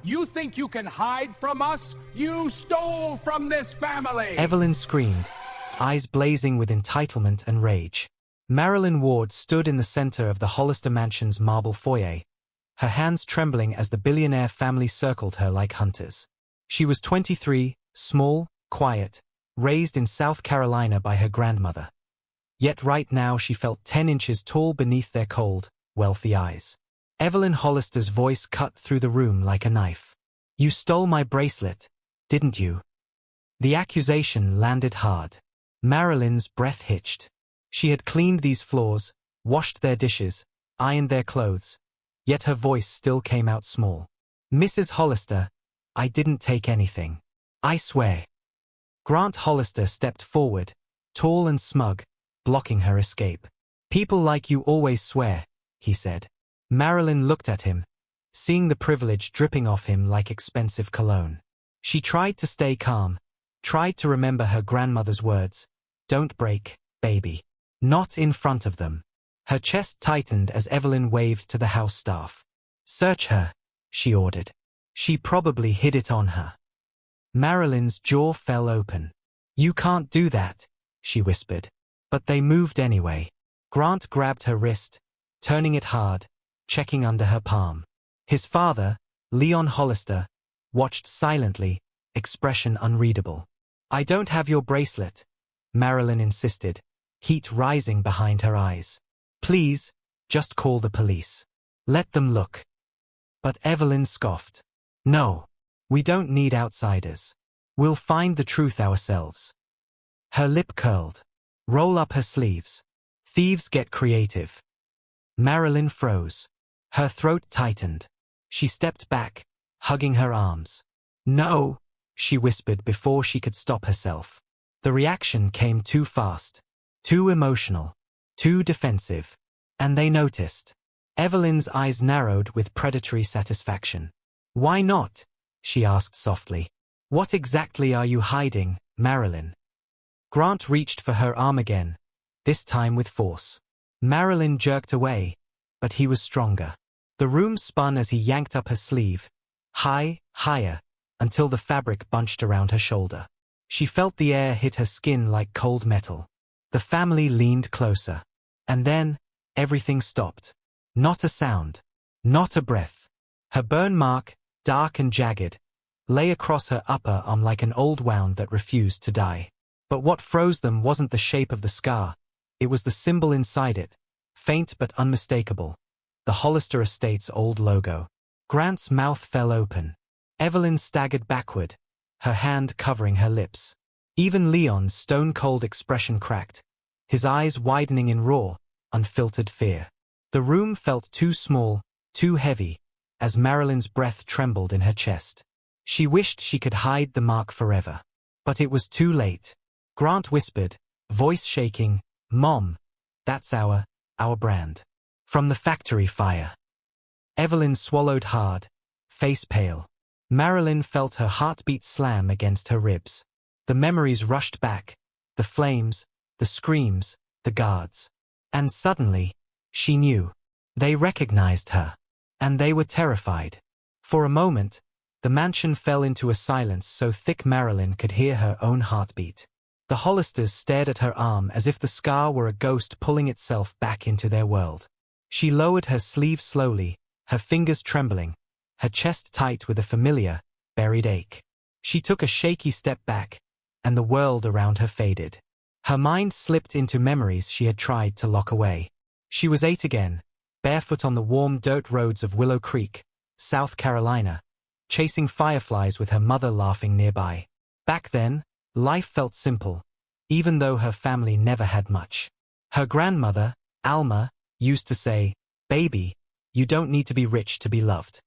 You think you can hide from us? You stole from this family! Evelyn screamed, eyes blazing with entitlement and rage. Marilyn Ward stood in the center of the Hollister mansion's marble foyer, her hands trembling as the Billionaire family circled her like hunters. She was 23, small, quiet, raised in South Carolina by her grandmother. Yet right now she felt 10 inches tall beneath their cold, wealthy eyes. Evelyn Hollister's voice cut through the room like a knife. You stole my bracelet, didn't you? The accusation landed hard. Marilyn's breath hitched. She had cleaned these floors, washed their dishes, ironed their clothes, yet her voice still came out small. Mrs. Hollister, I didn't take anything. I swear. Grant Hollister stepped forward, tall and smug, blocking her escape. People like you always swear, he said. Marilyn looked at him, seeing the privilege dripping off him like expensive cologne. She tried to stay calm, tried to remember her grandmother's words, don't break, baby. Not in front of them. Her chest tightened as Evelyn waved to the house staff. Search her, she ordered. She probably hid it on her. Marilyn's jaw fell open. You can't do that, she whispered. But they moved anyway. Grant grabbed her wrist, turning it hard, checking under her palm. His father, Leon Hollister, watched silently, expression unreadable. I don't have your bracelet, Marilyn insisted, heat rising behind her eyes. Please, just call the police. Let them look. But Evelyn scoffed. No, we don't need outsiders. We'll find the truth ourselves. Her lip curled. Roll up her sleeves. Thieves get creative. Marilyn froze. Her throat tightened. She stepped back, hugging her arms. No, she whispered before she could stop herself. The reaction came too fast, too emotional, too defensive. And they noticed. Evelyn's eyes narrowed with predatory satisfaction. Why not? She asked softly. What exactly are you hiding, Marilyn? Grant reached for her arm again, this time with force. Marilyn jerked away, but he was stronger. The room spun as he yanked up her sleeve, higher, until the fabric bunched around her shoulder. She felt the air hit her skin like cold metal. The family leaned closer. And then, everything stopped. Not a sound. Not a breath. Her burn mark, dark and jagged, lay across her upper arm like an old wound that refused to die. But what froze them wasn't the shape of the scar. It was the symbol inside it, faint but unmistakable. The Hollister Estate's old logo. Grant's mouth fell open. Evelyn staggered backward, her hand covering her lips. Even Leon's stone-cold expression cracked, his eyes widening in raw, unfiltered fear. The room felt too small, too heavy, as Marilyn's breath trembled in her chest. She wished she could hide the mark forever. But it was too late. Grant whispered, voice shaking, Mom, that's our brand. From the factory fire. Evelyn swallowed hard, face pale. Marilyn felt her heartbeat slam against her ribs. The memories rushed back, the flames, the screams, the guards. And suddenly, she knew. They recognized her. And they were terrified. For a moment, the mansion fell into a silence so thick Marilyn could hear her own heartbeat. The Hollisters stared at her arm as if the scar were a ghost pulling itself back into their world. She lowered her sleeve slowly, her fingers trembling, her chest tight with a familiar, buried ache. She took a shaky step back, and the world around her faded. Her mind slipped into memories she had tried to lock away. She was 8 again, barefoot on the warm dirt roads of Willow Creek, South Carolina, chasing fireflies with her mother laughing nearby. Back then, life felt simple, even though her family never had much. Her grandmother, Alma, used to say, "Baby, you don't need to be rich to be loved."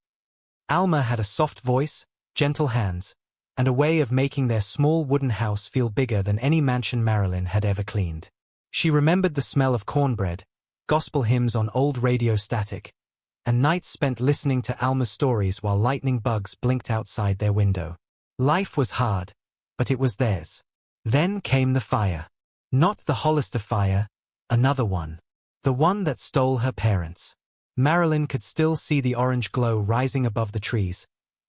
Alma had a soft voice, gentle hands, and a way of making their small wooden house feel bigger than any mansion Marilyn had ever cleaned. She remembered the smell of cornbread, gospel hymns on old radio static, and nights spent listening to Alma's stories while lightning bugs blinked outside their window. Life was hard, but it was theirs. Then came the fire. Not the Hollister fire, another one. The one that stole her parents. Marilyn could still see the orange glow rising above the trees,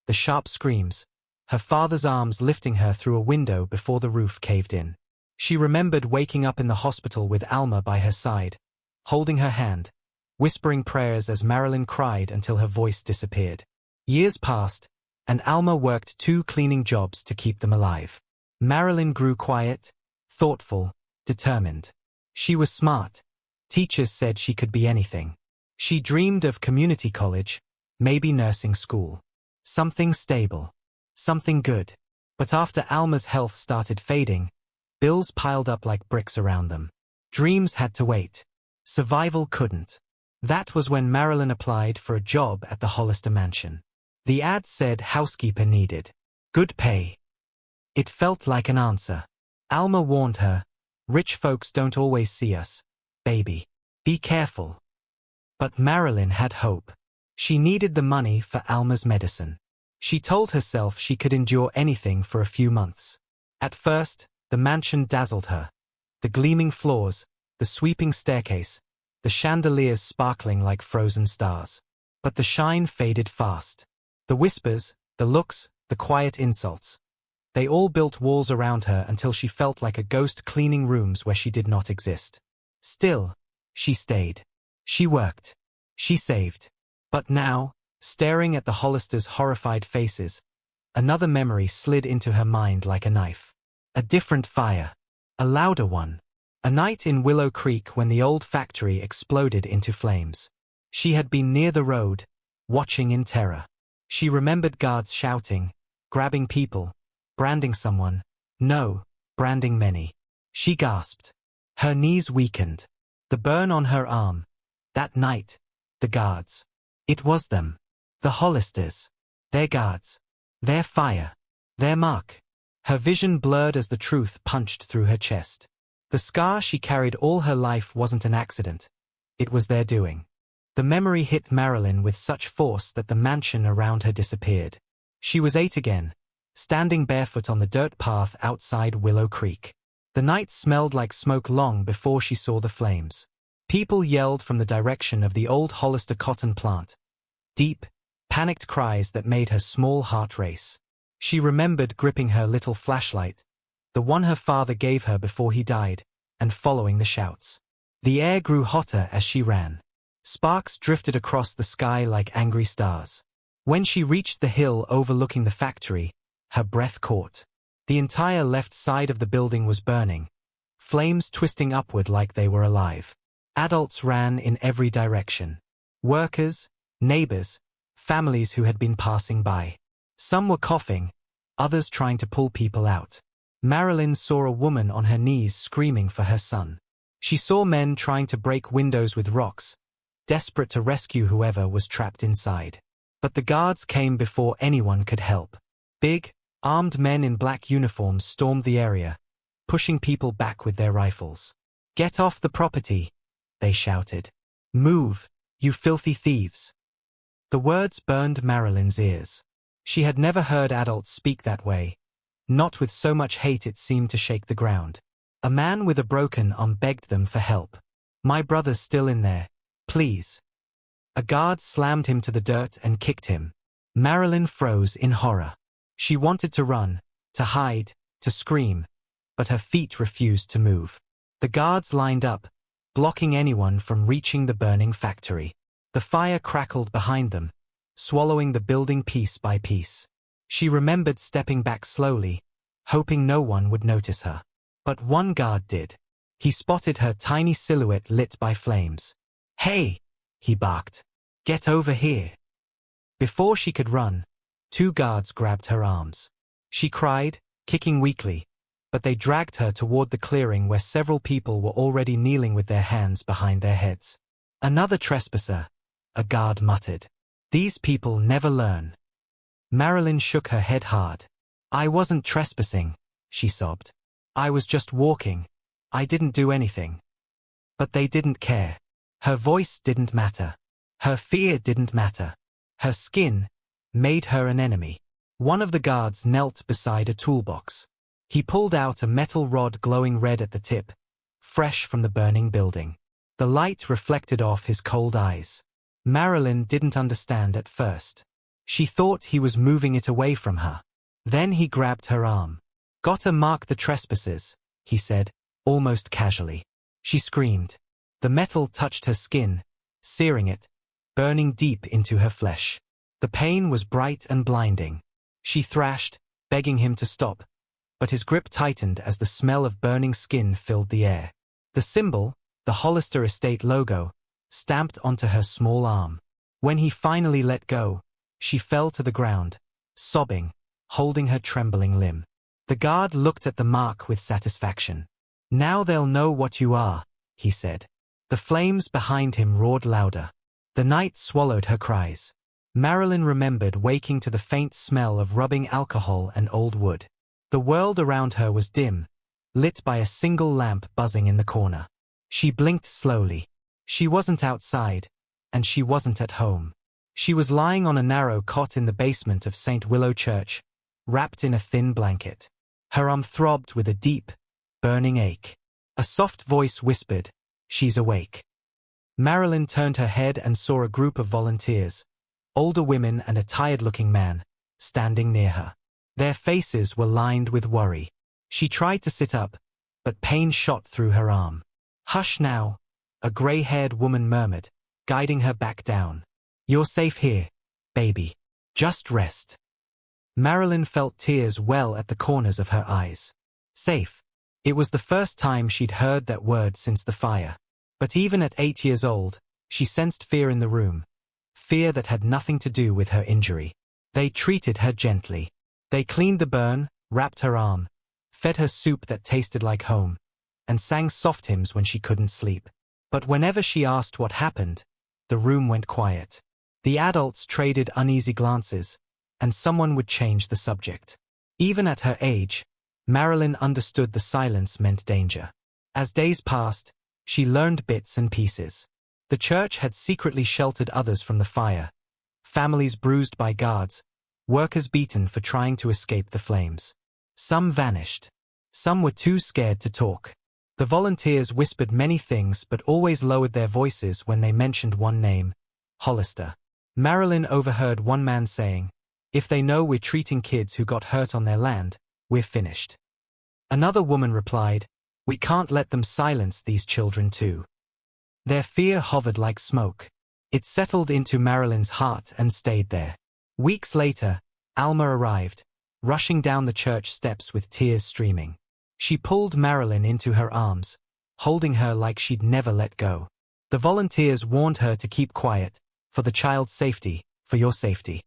the sharp screams, her father's arms lifting her through a window before the roof caved in. She remembered waking up in the hospital with Alma by her side, holding her hand, whispering prayers as Marilyn cried until her voice disappeared. Years passed, and Alma worked 2 cleaning jobs to keep them alive. Marilyn grew quiet, thoughtful, determined. She was smart. Teachers said she could be anything. She dreamed of community college, maybe nursing school. Something stable. Something good. But after Alma's health started fading, bills piled up like bricks around them. Dreams had to wait. Survival couldn't. That was when Marilyn applied for a job at the Hollister mansion. The ad said housekeeper needed. Good pay. It felt like an answer. Alma warned her, "Rich folks don't always see us, baby. Be careful." But Marilyn had hope. She needed the money for Alma's medicine. She told herself she could endure anything for a few months. At first, the mansion dazzled her. The gleaming floors, the sweeping staircase, the chandeliers sparkling like frozen stars. But the shine faded fast. The whispers, the looks, the quiet insults. They all built walls around her until she felt like a ghost cleaning rooms where she did not exist. Still, she stayed. She worked. She saved. But now, staring at the Hollisters' horrified faces, another memory slid into her mind like a knife. A different fire. A louder one. A night in Willow Creek when the old factory exploded into flames. She had been near the road, watching in terror. She remembered guards shouting, grabbing people, branding someone. No, branding many. She gasped. Her knees weakened. The burn on her arm. That night, the guards. It was them. The Hollisters. Their guards. Their fire. Their mark. Her vision blurred as the truth punched through her chest. The scar she carried all her life wasn't an accident. It was their doing. The memory hit Marilyn with such force that the mansion around her disappeared. She was 8 again, standing barefoot on the dirt path outside Willow Creek. The night smelled like smoke long before she saw the flames. People yelled from the direction of the old Hollister cotton plant. Deep, panicked cries that made her small heart race. She remembered gripping her little flashlight, the one her father gave her before he died, and following the shouts. The air grew hotter as she ran. Sparks drifted across the sky like angry stars. When she reached the hill overlooking the factory, her breath caught. The entire left side of the building was burning, flames twisting upward like they were alive. Adults ran in every direction. Workers, neighbors, families who had been passing by. Some were coughing, others trying to pull people out. Marilyn saw a woman on her knees screaming for her son. She saw men trying to break windows with rocks, desperate to rescue whoever was trapped inside. But the guards came before anyone could help. Big, armed men in black uniforms stormed the area, pushing people back with their rifles. "Get off the property," they shouted. "Move, you filthy thieves." The words burned Marilyn's ears. She had never heard adults speak that way, not with so much hate it seemed to shake the ground. A man with a broken arm begged them for help. "My brother's still in there. Please." A guard slammed him to the dirt and kicked him. Marilyn froze in horror. She wanted to run, to hide, to scream, but her feet refused to move. The guards lined up, blocking anyone from reaching the burning factory. The fire crackled behind them, swallowing the building piece by piece. She remembered stepping back slowly, hoping no one would notice her. But one guard did. He spotted her tiny silhouette lit by flames. "Hey!" he barked. "Get over here." Before she could run, 2 guards grabbed her arms. She cried, kicking weakly, but they dragged her toward the clearing where several people were already kneeling with their hands behind their heads. "Another trespasser," a guard muttered. "These people never learn." Marilyn shook her head hard. "I wasn't trespassing," she sobbed. "I was just walking. I didn't do anything." But they didn't care. Her voice didn't matter. Her fear didn't matter. Her skin made her an enemy. One of the guards knelt beside a toolbox. He pulled out a metal rod glowing red at the tip, fresh from the burning building. The light reflected off his cold eyes. Marilyn didn't understand at first. She thought he was moving it away from her. Then he grabbed her arm. "Gotta mark the trespassers," he said, almost casually. She screamed. The metal touched her skin, searing it, burning deep into her flesh. The pain was bright and blinding. She thrashed, begging him to stop, but his grip tightened as the smell of burning skin filled the air. The symbol, the Hollister Estate logo, stamped onto her small arm. When he finally let go, she fell to the ground, sobbing, holding her trembling limb. The guard looked at the mark with satisfaction. "Now they'll know what you are," he said. The flames behind him roared louder. The night swallowed her cries. Marilyn remembered waking to the faint smell of rubbing alcohol and old wood. The world around her was dim, lit by a single lamp buzzing in the corner. She blinked slowly. She wasn't outside, and she wasn't at home. She was lying on a narrow cot in the basement of St. Willow Church, wrapped in a thin blanket. Her arm throbbed with a deep, burning ache. A soft voice whispered, "She's awake." Marilyn turned her head and saw a group of volunteers, older women and a tired-looking man, standing near her. Their faces were lined with worry. She tried to sit up, but pain shot through her arm. "Hush now," a gray-haired woman murmured, guiding her back down. "You're safe here, baby. Just rest." Marilyn felt tears well at the corners of her eyes. Safe. It was the first time she'd heard that word since the fire. But even at 8 years old, she sensed fear in the room. Fear that had nothing to do with her injury. They treated her gently. They cleaned the burn, wrapped her arm, fed her soup that tasted like home, and sang soft hymns when she couldn't sleep. But whenever she asked what happened, the room went quiet. The adults traded uneasy glances, and someone would change the subject. Even at her age, Marilyn understood the silence meant danger. As days passed, she learned bits and pieces. The church had secretly sheltered others from the fire, families bruised by guards, workers beaten for trying to escape the flames. Some vanished. Some were too scared to talk. The volunteers whispered many things but always lowered their voices when they mentioned one name, Hollister. Marilyn overheard one man saying, "If they know we're treating kids who got hurt on their land, we're finished." Another woman replied, "We can't let them silence these children too." Their fear hovered like smoke. It settled into Marilyn's heart and stayed there. Weeks later, Alma arrived, rushing down the church steps with tears streaming. She pulled Marilyn into her arms, holding her like she'd never let go. The volunteers warned her to keep quiet, for the child's safety, for your safety.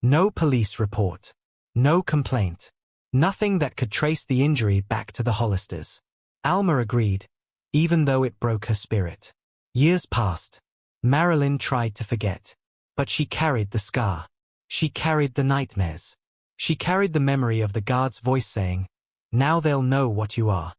No police report. No complaint. Nothing that could trace the injury back to the Hollisters. Alma agreed, even though it broke her spirit. Years passed. Marilyn tried to forget. But she carried the scar. She carried the nightmares. She carried the memory of the guard's voice saying, "Now they'll know what you are."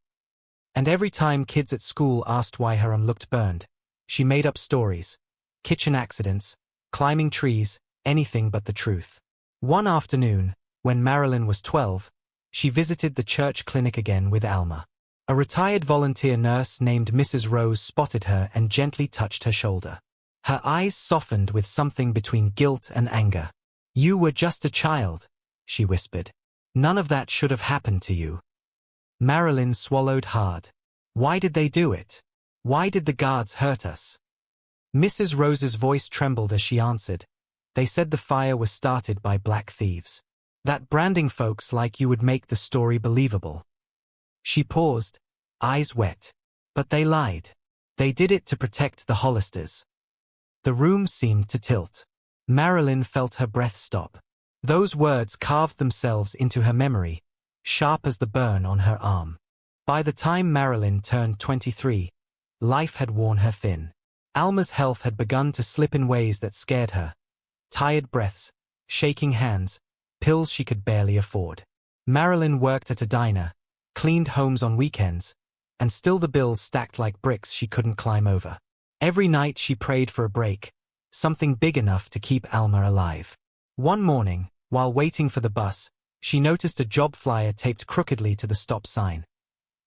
And every time kids at school asked why her arm looked burned, she made up stories. Kitchen accidents, climbing trees, anything but the truth. One afternoon, when Marilyn was 12, she visited the church clinic again with Alma. A retired volunteer nurse named Mrs. Rose spotted her and gently touched her shoulder. Her eyes softened with something between guilt and anger. "You were just a child," she whispered. "None of that should have happened to you." Marilyn swallowed hard. Why did they do it? Why did the guards hurt us? Mrs. Rose's voice trembled as she answered. "They said the fire was started by black thieves. That branding folks like you would make the story believable." She paused, eyes wet. But they lied. They did it to protect the Hollisters. The room seemed to tilt. Marilyn felt her breath stop. Those words carved themselves into her memory, sharp as the burn on her arm. By the time Marilyn turned 23, life had worn her thin. Alma's health had begun to slip in ways that scared her. Tired breaths, shaking hands, pills she could barely afford. Marilyn worked at a diner, cleaned homes on weekends, and still the bills stacked like bricks she couldn't climb over. Every night she prayed for a break, something big enough to keep Alma alive. One morning, while waiting for the bus, she noticed a job flyer taped crookedly to the stop sign.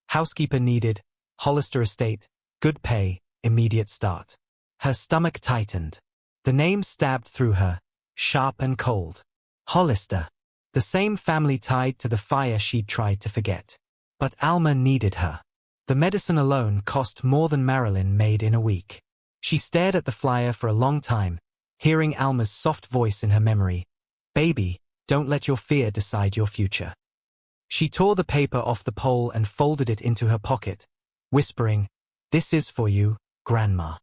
Housekeeper needed, Hollister Estate, good pay, immediate start. Her stomach tightened. The name stabbed through her, sharp and cold. Hollister. The same family tied to the fire she'd tried to forget. But Alma needed her. The medicine alone cost more than Marilyn made in a week. She stared at the flyer for a long time, hearing Alma's soft voice in her memory. Baby, don't let your fear decide your future. She tore the paper off the pole and folded it into her pocket, whispering, "This is for you, Grandma."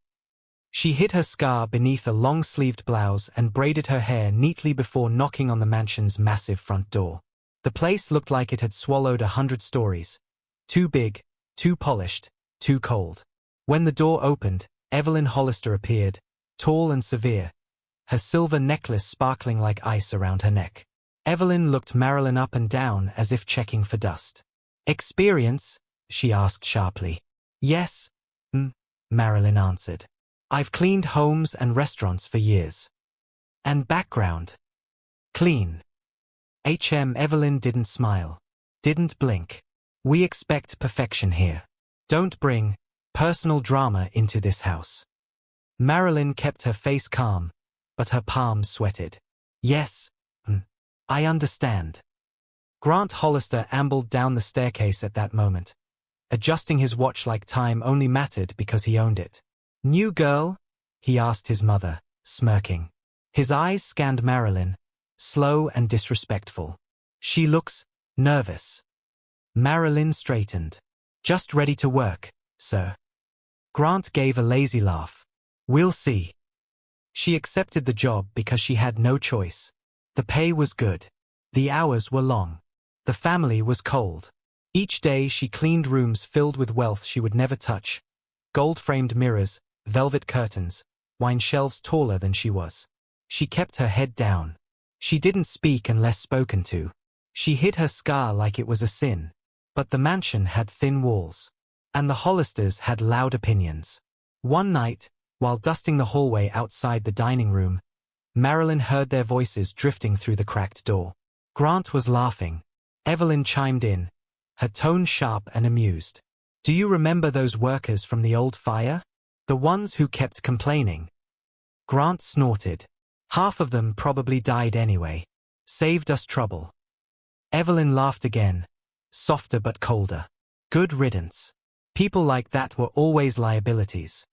She hid her scar beneath a long-sleeved blouse and braided her hair neatly before knocking on the mansion's massive front door. The place looked like it had swallowed 100 stories. Too big, too polished, too cold. When the door opened, Evelyn Hollister appeared, tall and severe, her silver necklace sparkling like ice around her neck. Evelyn looked Marilyn up and down as if checking for dust. "Experience?" she asked sharply. "Yes, Marilyn answered. "I've cleaned homes and restaurants for years." "And background?" "Clean." Evelyn didn't smile, didn't blink. "We expect perfection here. Don't bring personal drama into this house." Marilyn kept her face calm, but her palms sweated. "Yes, I understand." Grant Hollister ambled down the staircase at that moment. Adjusting his watch like time only mattered because he owned it. "New girl?" he asked his mother, smirking. His eyes scanned Marilyn, slow and disrespectful. "She looks nervous." Marilyn straightened. "Just ready to work, sir." Grant gave a lazy laugh. "We'll see." She accepted the job because she had no choice. The pay was good. The hours were long. The family was cold. Each day she cleaned rooms filled with wealth she would never touch. Gold-framed mirrors, velvet curtains, wine shelves taller than she was. She kept her head down. She didn't speak unless spoken to. She hid her scar like it was a sin. But the mansion had thin walls. And the Hollisters had loud opinions. One night, while dusting the hallway outside the dining room, Marilyn heard their voices drifting through the cracked door. Grant was laughing. Evelyn chimed in, her tone sharp and amused. "Do you remember those workers from the old fire? The ones who kept complaining?" Grant snorted. "Half of them probably died anyway. Saved us trouble." Evelyn laughed again, softer but colder. "Good riddance. People like that were always liabilities."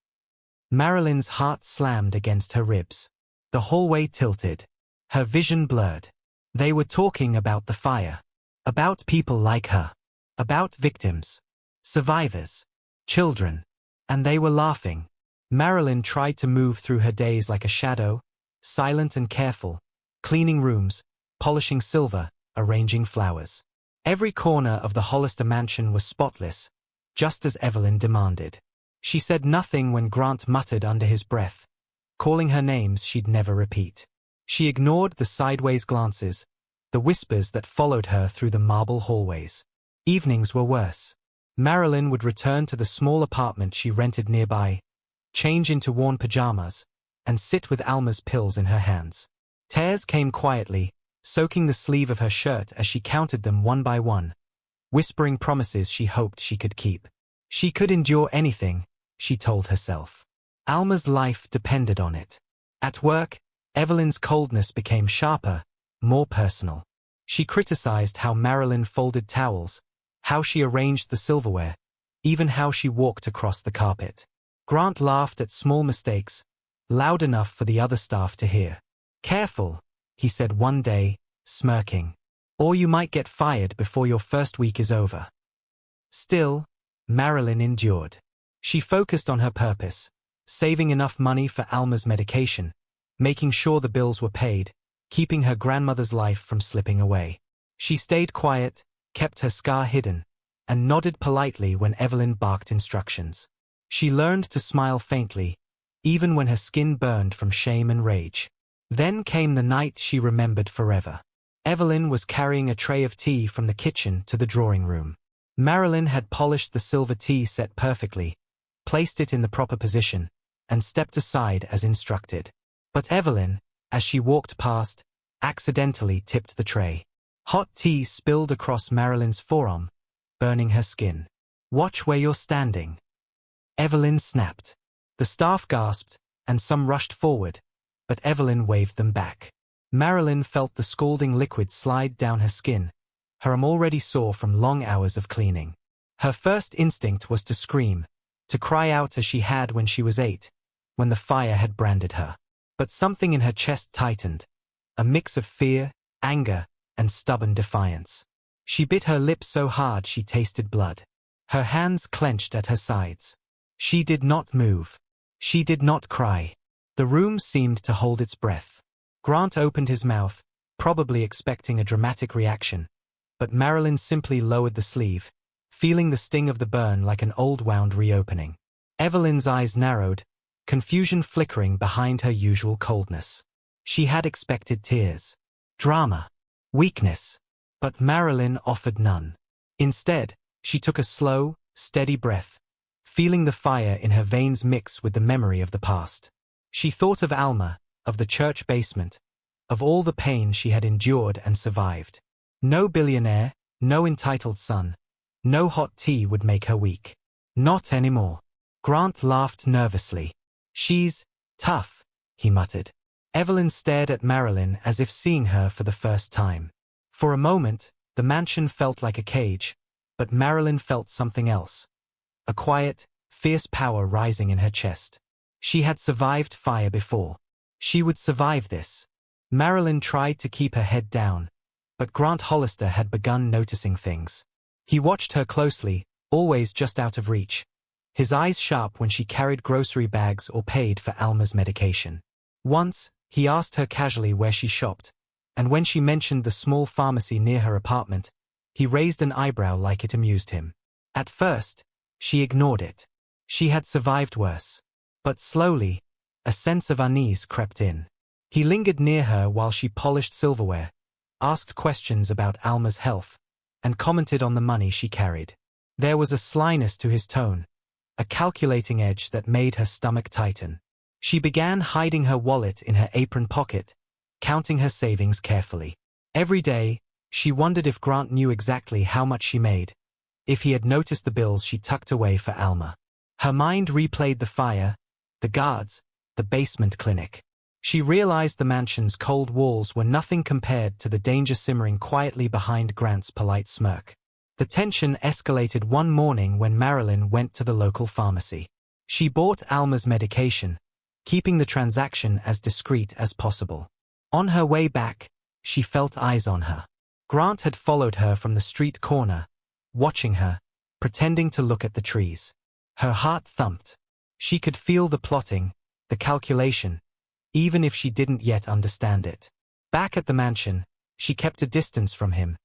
Marilyn's heart slammed against her ribs. The hallway tilted. Her vision blurred. They were talking about the fire. About people like her. About victims. Survivors. Children. And they were laughing. Marilyn tried to move through her days like a shadow, silent and careful, cleaning rooms, polishing silver, arranging flowers. Every corner of the Hollister mansion was spotless, just as Evelyn demanded. She said nothing when Grant muttered under his breath, calling her names she'd never repeat. She ignored the sideways glances, the whispers that followed her through the marble hallways. Evenings were worse. Marilyn would return to the small apartment she rented nearby, change into worn pajamas, and sit with Alma's pills in her hands. Tears came quietly, soaking the sleeve of her shirt as she counted them one by one, whispering promises she hoped she could keep. She could endure anything, she told herself. Alma's life depended on it. At work, Evelyn's coldness became sharper, more personal. She criticized how Marilyn folded towels, how she arranged the silverware, even how she walked across the carpet. Grant laughed at small mistakes, loud enough for the other staff to hear. "Careful," he said one day, smirking. "Or you might get fired before your first week is over." Still, Marilyn endured. She focused on her purpose, saving enough money for Alma's medication, making sure the bills were paid, keeping her grandmother's life from slipping away. She stayed quiet, kept her scar hidden, and nodded politely when Evelyn barked instructions. She learned to smile faintly, even when her skin burned from shame and rage. Then came the night she remembered forever. Evelyn was carrying a tray of tea from the kitchen to the drawing room. Marilyn had polished the silver tea set perfectly, placed it in the proper position, and stepped aside as instructed. But Evelyn, as she walked past, accidentally tipped the tray. Hot tea spilled across Marilyn's forearm, burning her skin. "Watch where you're standing." Evelyn snapped. The staff gasped, and some rushed forward, but Evelyn waved them back. Marilyn felt the scalding liquid slide down her skin, her arm already sore from long hours of cleaning. Her first instinct was to scream, to cry out as she had when she was 8, when the fire had branded her. But something in her chest tightened, a mix of fear, anger, and stubborn defiance. She bit her lip so hard she tasted blood. Her hands clenched at her sides. She did not move. She did not cry. The room seemed to hold its breath. Grant opened his mouth, probably expecting a dramatic reaction, but Marilyn simply lowered the sleeve, feeling the sting of the burn like an old wound reopening. Evelyn's eyes narrowed, confusion flickering behind her usual coldness. She had expected tears, drama, weakness, but Marilyn offered none. Instead, she took a slow, steady breath, feeling the fire in her veins mix with the memory of the past. She thought of Alma, of the church basement, of all the pain she had endured and survived. No billionaire, no entitled son, no hot tea would make her weak. Not anymore. Grant laughed nervously. She's tough, he muttered. Evelyn stared at Marilyn as if seeing her for the first time. For a moment, the mansion felt like a cage, but Marilyn felt something else. A quiet, fierce power rising in her chest. She had survived fire before. She would survive this. Marilyn tried to keep her head down, but Grant Hollister had begun noticing things. He watched her closely, always just out of reach, his eyes sharp when she carried grocery bags or paid for Alma's medication. Once, he asked her casually where she shopped, and when she mentioned the small pharmacy near her apartment, he raised an eyebrow like it amused him. At first, she ignored it. She had survived worse. But slowly, a sense of unease crept in. He lingered near her while she polished silverware, asked questions about Alma's health, and commented on the money she carried. There was a slyness to his tone, a calculating edge that made her stomach tighten. She began hiding her wallet in her apron pocket, counting her savings carefully. Every day, she wondered if Grant knew exactly how much she made, if he had noticed the bills she tucked away for Alma. Her mind replayed the fire, the guards, the basement clinic. She realized the mansion's cold walls were nothing compared to the danger simmering quietly behind Grant's polite smirk. The tension escalated one morning when Marilyn went to the local pharmacy. She bought Alma's medication, keeping the transaction as discreet as possible. On her way back, she felt eyes on her. Grant had followed her from the street corner, watching her, pretending to look at the trees. Her heart thumped. She could feel the plotting, the calculation, even if she didn't yet understand it. Back at the mansion, she kept a distance from him,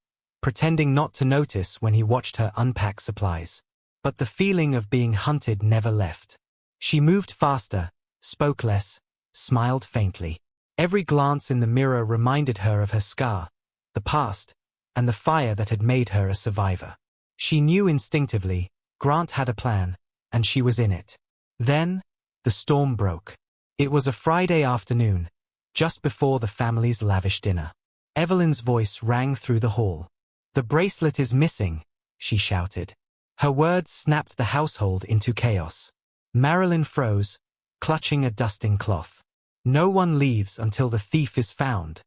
pretending not to notice when he watched her unpack supplies. But the feeling of being hunted never left. She moved faster, spoke less, smiled faintly. Every glance in the mirror reminded her of her scar, the past, and the fire that had made her a survivor. She knew instinctively, Grant had a plan, and she was in it. Then, the storm broke. It was a Friday afternoon, just before the family's lavish dinner. Evelyn's voice rang through the hall. "The bracelet is missing," she shouted. Her words snapped the household into chaos. Marilyn froze, clutching a dusting cloth. "No one leaves until the thief is found."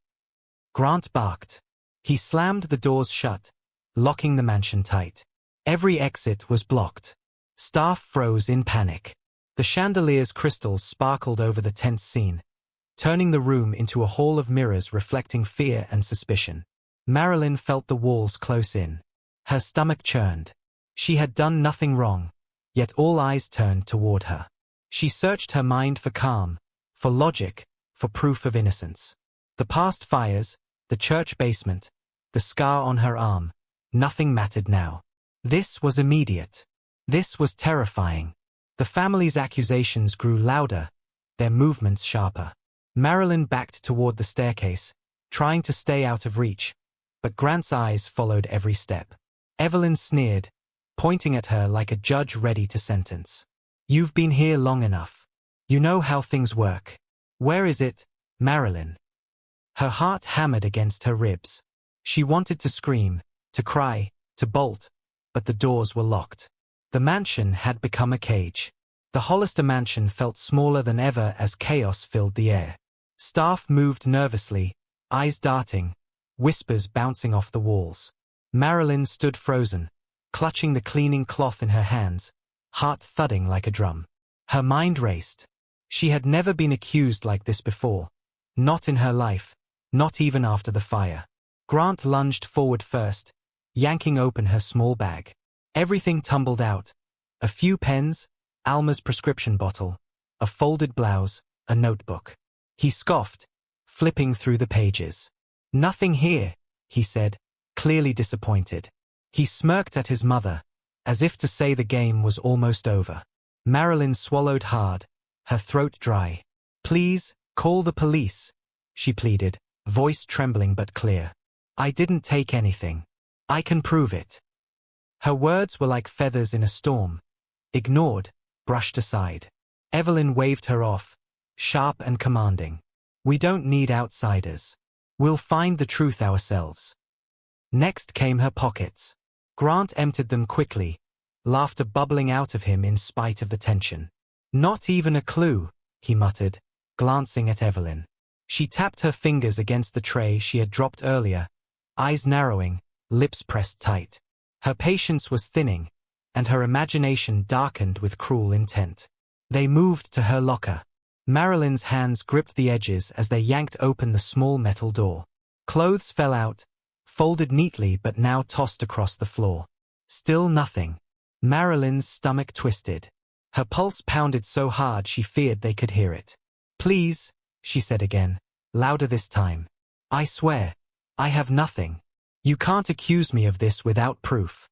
Grant barked. He slammed the doors shut, locking the mansion tight. Every exit was blocked. Staff froze in panic. The chandelier's crystals sparkled over the tense scene, turning the room into a hall of mirrors reflecting fear and suspicion. Marilyn felt the walls close in. Her stomach churned. She had done nothing wrong, yet all eyes turned toward her. She searched her mind for calm, for logic, for proof of innocence. The past fires, the church basement, the scar on her arm, nothing mattered now. This was immediate. This was terrifying. The family's accusations grew louder, their movements sharper. Marilyn backed toward the staircase, trying to stay out of reach, but Grant's eyes followed every step. Evelyn sneered, pointing at her like a judge ready to sentence. "You've been here long enough. You know how things work. Where is it, Marilyn?" Her heart hammered against her ribs. She wanted to scream, to cry, to bolt, but the doors were locked. The mansion had become a cage. The Hollister mansion felt smaller than ever as chaos filled the air. Staff moved nervously, eyes darting, whispers bouncing off the walls. Marilyn stood frozen, clutching the cleaning cloth in her hands, heart thudding like a drum. Her mind raced. She had never been accused like this before. Not in her life, not even after the fire. Grant lunged forward first, yanking open her small bag. Everything tumbled out. A few pens, Alma's prescription bottle, a folded blouse, a notebook. He scoffed, flipping through the pages. "Nothing here," he said, clearly disappointed. He smirked at his mother, as if to say the game was almost over. Marilyn swallowed hard, her throat dry. "Please, call the police," she pleaded, voice trembling but clear. "I didn't take anything. I can prove it." Her words were like feathers in a storm. Ignored, brushed aside. Evelyn waved her off, sharp and commanding. "We don't need outsiders. We'll find the truth ourselves." Next came her pockets. Grant emptied them quickly, laughter bubbling out of him in spite of the tension. "Not even a clue," he muttered, glancing at Evelyn. She tapped her fingers against the tray she had dropped earlier, eyes narrowing, lips pressed tight. Her patience was thinning, and her imagination darkened with cruel intent. They moved to her locker. Marilyn's hands gripped the edges as they yanked open the small metal door. Clothes fell out, folded neatly but now tossed across the floor. Still nothing. Marilyn's stomach twisted. Her pulse pounded so hard she feared they could hear it. "Please," she said again, louder this time. "I swear, I have nothing. You can't accuse me of this without proof."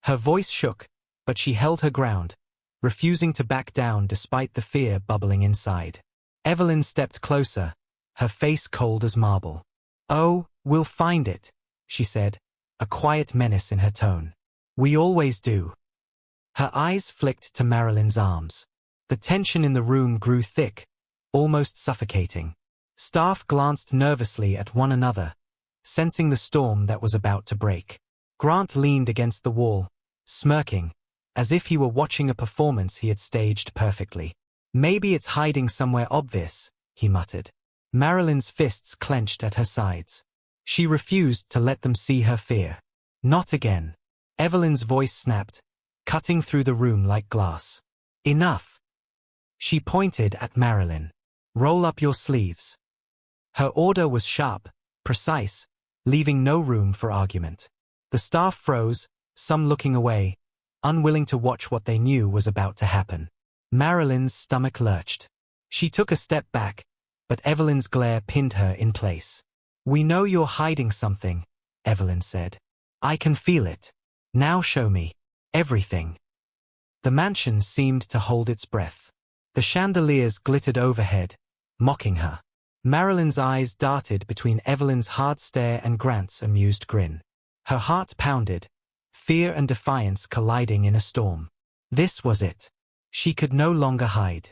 Her voice shook, but she held her ground, refusing to back down despite the fear bubbling inside. Evelyn stepped closer, her face cold as marble. "Oh, we'll find it," she said, a quiet menace in her tone. "We always do." Her eyes flicked to Marilyn's arms. The tension in the room grew thick, almost suffocating. Staff glanced nervously at one another, sensing the storm that was about to break. Grant leaned against the wall, smirking, as if he were watching a performance he had staged perfectly. "Maybe it's hiding somewhere obvious," he muttered. Marilyn's fists clenched at her sides. She refused to let them see her fear. "Not again." Evelyn's voice snapped, cutting through the room like glass. "Enough." She pointed at Marilyn. "Roll up your sleeves." Her order was sharp, precise, leaving no room for argument. The staff froze, some looking away, unwilling to watch what they knew was about to happen. Marilyn's stomach lurched. She took a step back, but Evelyn's glare pinned her in place. "We know you're hiding something," Evelyn said. "I can feel it. Now show me. Everything." The mansion seemed to hold its breath. The chandeliers glittered overhead, mocking her. Marilyn's eyes darted between Evelyn's hard stare and Grant's amused grin. Her heart pounded, fear and defiance colliding in a storm. This was it. She could no longer hide.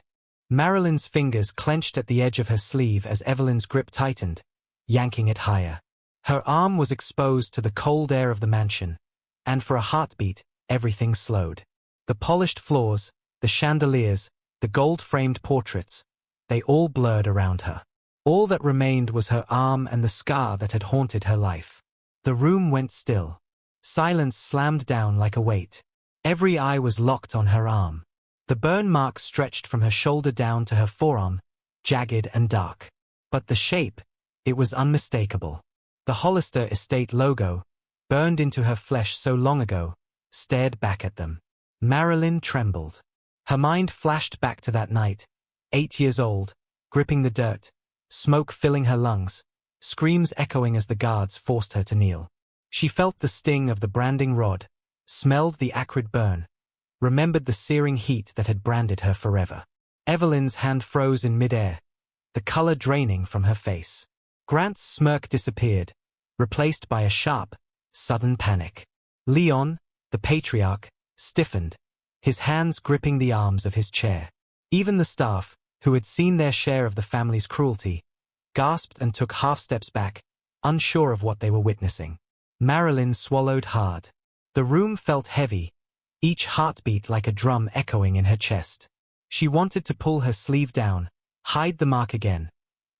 Marilyn's fingers clenched at the edge of her sleeve as Evelyn's grip tightened, yanking it higher. Her arm was exposed to the cold air of the mansion, and for a heartbeat, everything slowed. The polished floors, the chandeliers, the gold-framed portraits, they all blurred around her. All that remained was her arm and the scar that had haunted her life. The room went still. Silence slammed down like a weight. Every eye was locked on her arm. The burn mark stretched from her shoulder down to her forearm, jagged and dark. But the shape, it was unmistakable. The Hollister Estate logo, burned into her flesh so long ago, stared back at them. Marilyn trembled. Her mind flashed back to that night, 8 years old, gripping the dirt, smoke filling her lungs, screams echoing as the guards forced her to kneel. She felt the sting of the branding rod, smelled the acrid burn, remembered the searing heat that had branded her forever. Evelyn's hand froze in midair, the color draining from her face. Grant's smirk disappeared, replaced by a sharp, sudden panic. Leon, the patriarch, stiffened, his hands gripping the arms of his chair. Even the staff, who had seen their share of the family's cruelty, gasped and took half steps back, unsure of what they were witnessing. Marilyn swallowed hard. The room felt heavy, each heartbeat like a drum echoing in her chest. She wanted to pull her sleeve down, hide the mark again,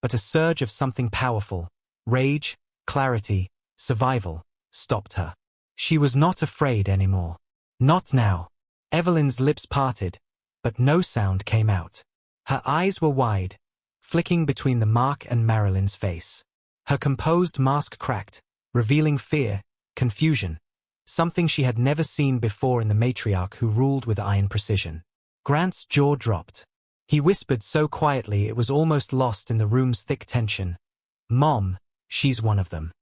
but a surge of something powerful, Rage, clarity, survival, stopped her. She was not afraid anymore. Not now. Evelyn's lips parted, but no sound came out. Her eyes were wide, flicking between the mark and Marilyn's face. Her composed mask cracked, revealing fear, confusion, something she had never seen before in the matriarch who ruled with iron precision. Grant's jaw dropped. He whispered so quietly it was almost lost in the room's thick tension. "Mom, she's one of them."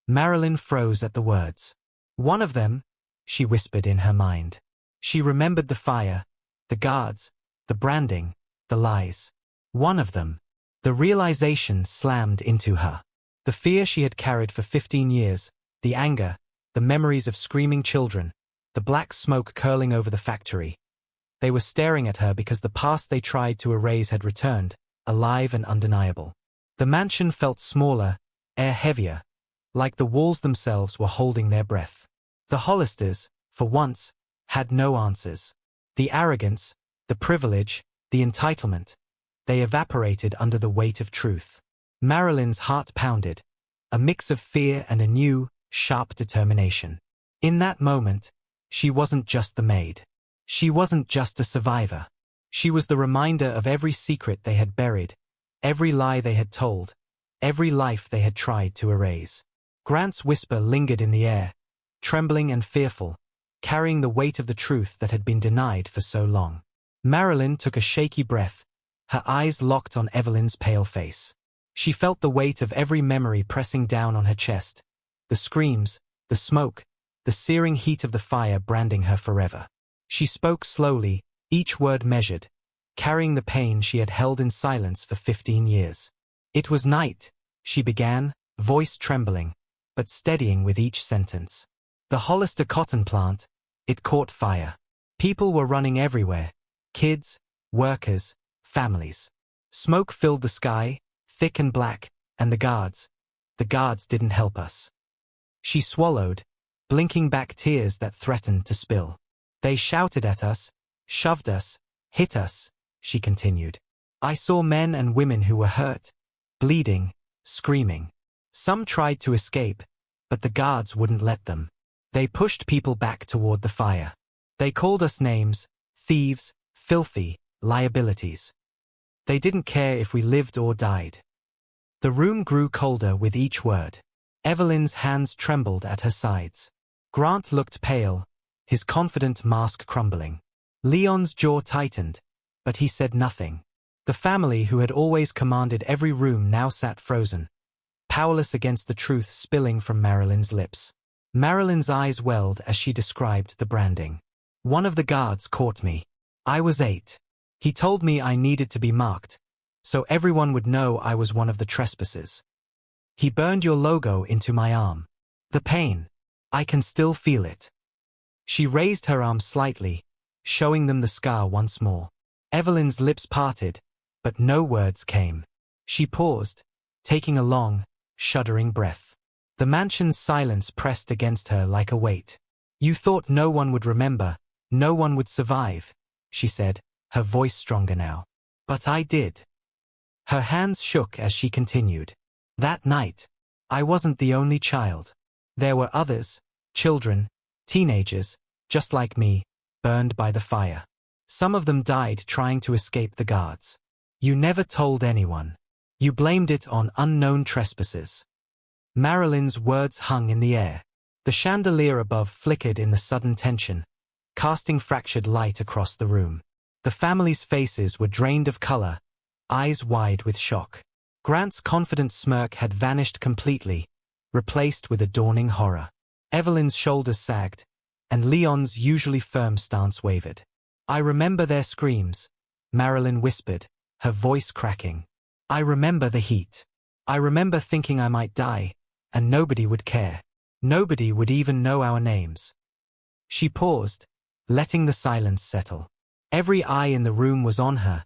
Marilyn froze at the words. "One of them?" she whispered in her mind. She remembered the fire, the guards, the branding, the lies. One of them. The realization slammed into her. The fear she had carried for 15 years, the anger, the memories of screaming children, the black smoke curling over the factory. They were staring at her because the past they tried to erase had returned, alive and undeniable. The mansion felt smaller, air heavier, like the walls themselves were holding their breath. The Hollisters, for once, had no answers. The arrogance, the privilege, the entitlement, they evaporated under the weight of truth. Marilyn's heart pounded, a mix of fear and a new, sharp determination. In that moment, she wasn't just the maid. She wasn't just a survivor. She was the reminder of every secret they had buried, every lie they had told, every life they had tried to erase. Grant's whisper lingered in the air, trembling and fearful, carrying the weight of the truth that had been denied for so long. Marilyn took a shaky breath, her eyes locked on Evelyn's pale face. She felt the weight of every memory pressing down on her chest, the screams, the smoke, the searing heat of the fire branding her forever. She spoke slowly, each word measured, carrying the pain she had held in silence for 15 years. "It was night," she began, voice trembling, but steadying with each sentence. "The Hollister cotton plant, it caught fire. People were running everywhere, kids, workers, families. Smoke filled the sky, thick and black, and the guards didn't help us." She swallowed, blinking back tears that threatened to spill. "They shouted at us, shoved us, hit us," she continued. "I saw men and women who were hurt, bleeding, screaming. Some tried to escape, but the guards wouldn't let them. They pushed people back toward the fire. They called us names, thieves, filthy, liabilities. They didn't care if we lived or died." The room grew colder with each word. Evelyn's hands trembled at her sides. Grant looked pale, his confident mask crumbling. Leon's jaw tightened, but he said nothing. The family who had always commanded every room now sat frozen, powerless against the truth spilling from Marilyn's lips. Marilyn's eyes welled as she described the branding. "One of the guards caught me. I was 8. He told me I needed to be marked, so everyone would know I was one of the trespassers. He burned your logo into my arm. The pain. I can still feel it." She raised her arm slightly, showing them the scar once more. Evelyn's lips parted, but no words came. She paused, taking a long, shuddering breath. The mansion's silence pressed against her like a weight. "You thought no one would remember, no one would survive," she said, her voice stronger now. "But I did." Her hands shook as she continued. "That night, I wasn't the only child. There were others, children, teenagers, just like me, burned by the fire. Some of them died trying to escape the guards. You never told anyone. You blamed it on unknown trespassers." Marilyn's words hung in the air. The chandelier above flickered in the sudden tension, casting fractured light across the room. The family's faces were drained of color, eyes wide with shock. Grant's confident smirk had vanished completely, replaced with a dawning horror. Evelyn's shoulders sagged, and Leon's usually firm stance wavered. "I remember their screams," Marilyn whispered, her voice cracking. "I remember the heat. I remember thinking I might die, and nobody would care. Nobody would even know our names." She paused, letting the silence settle. Every eye in the room was on her,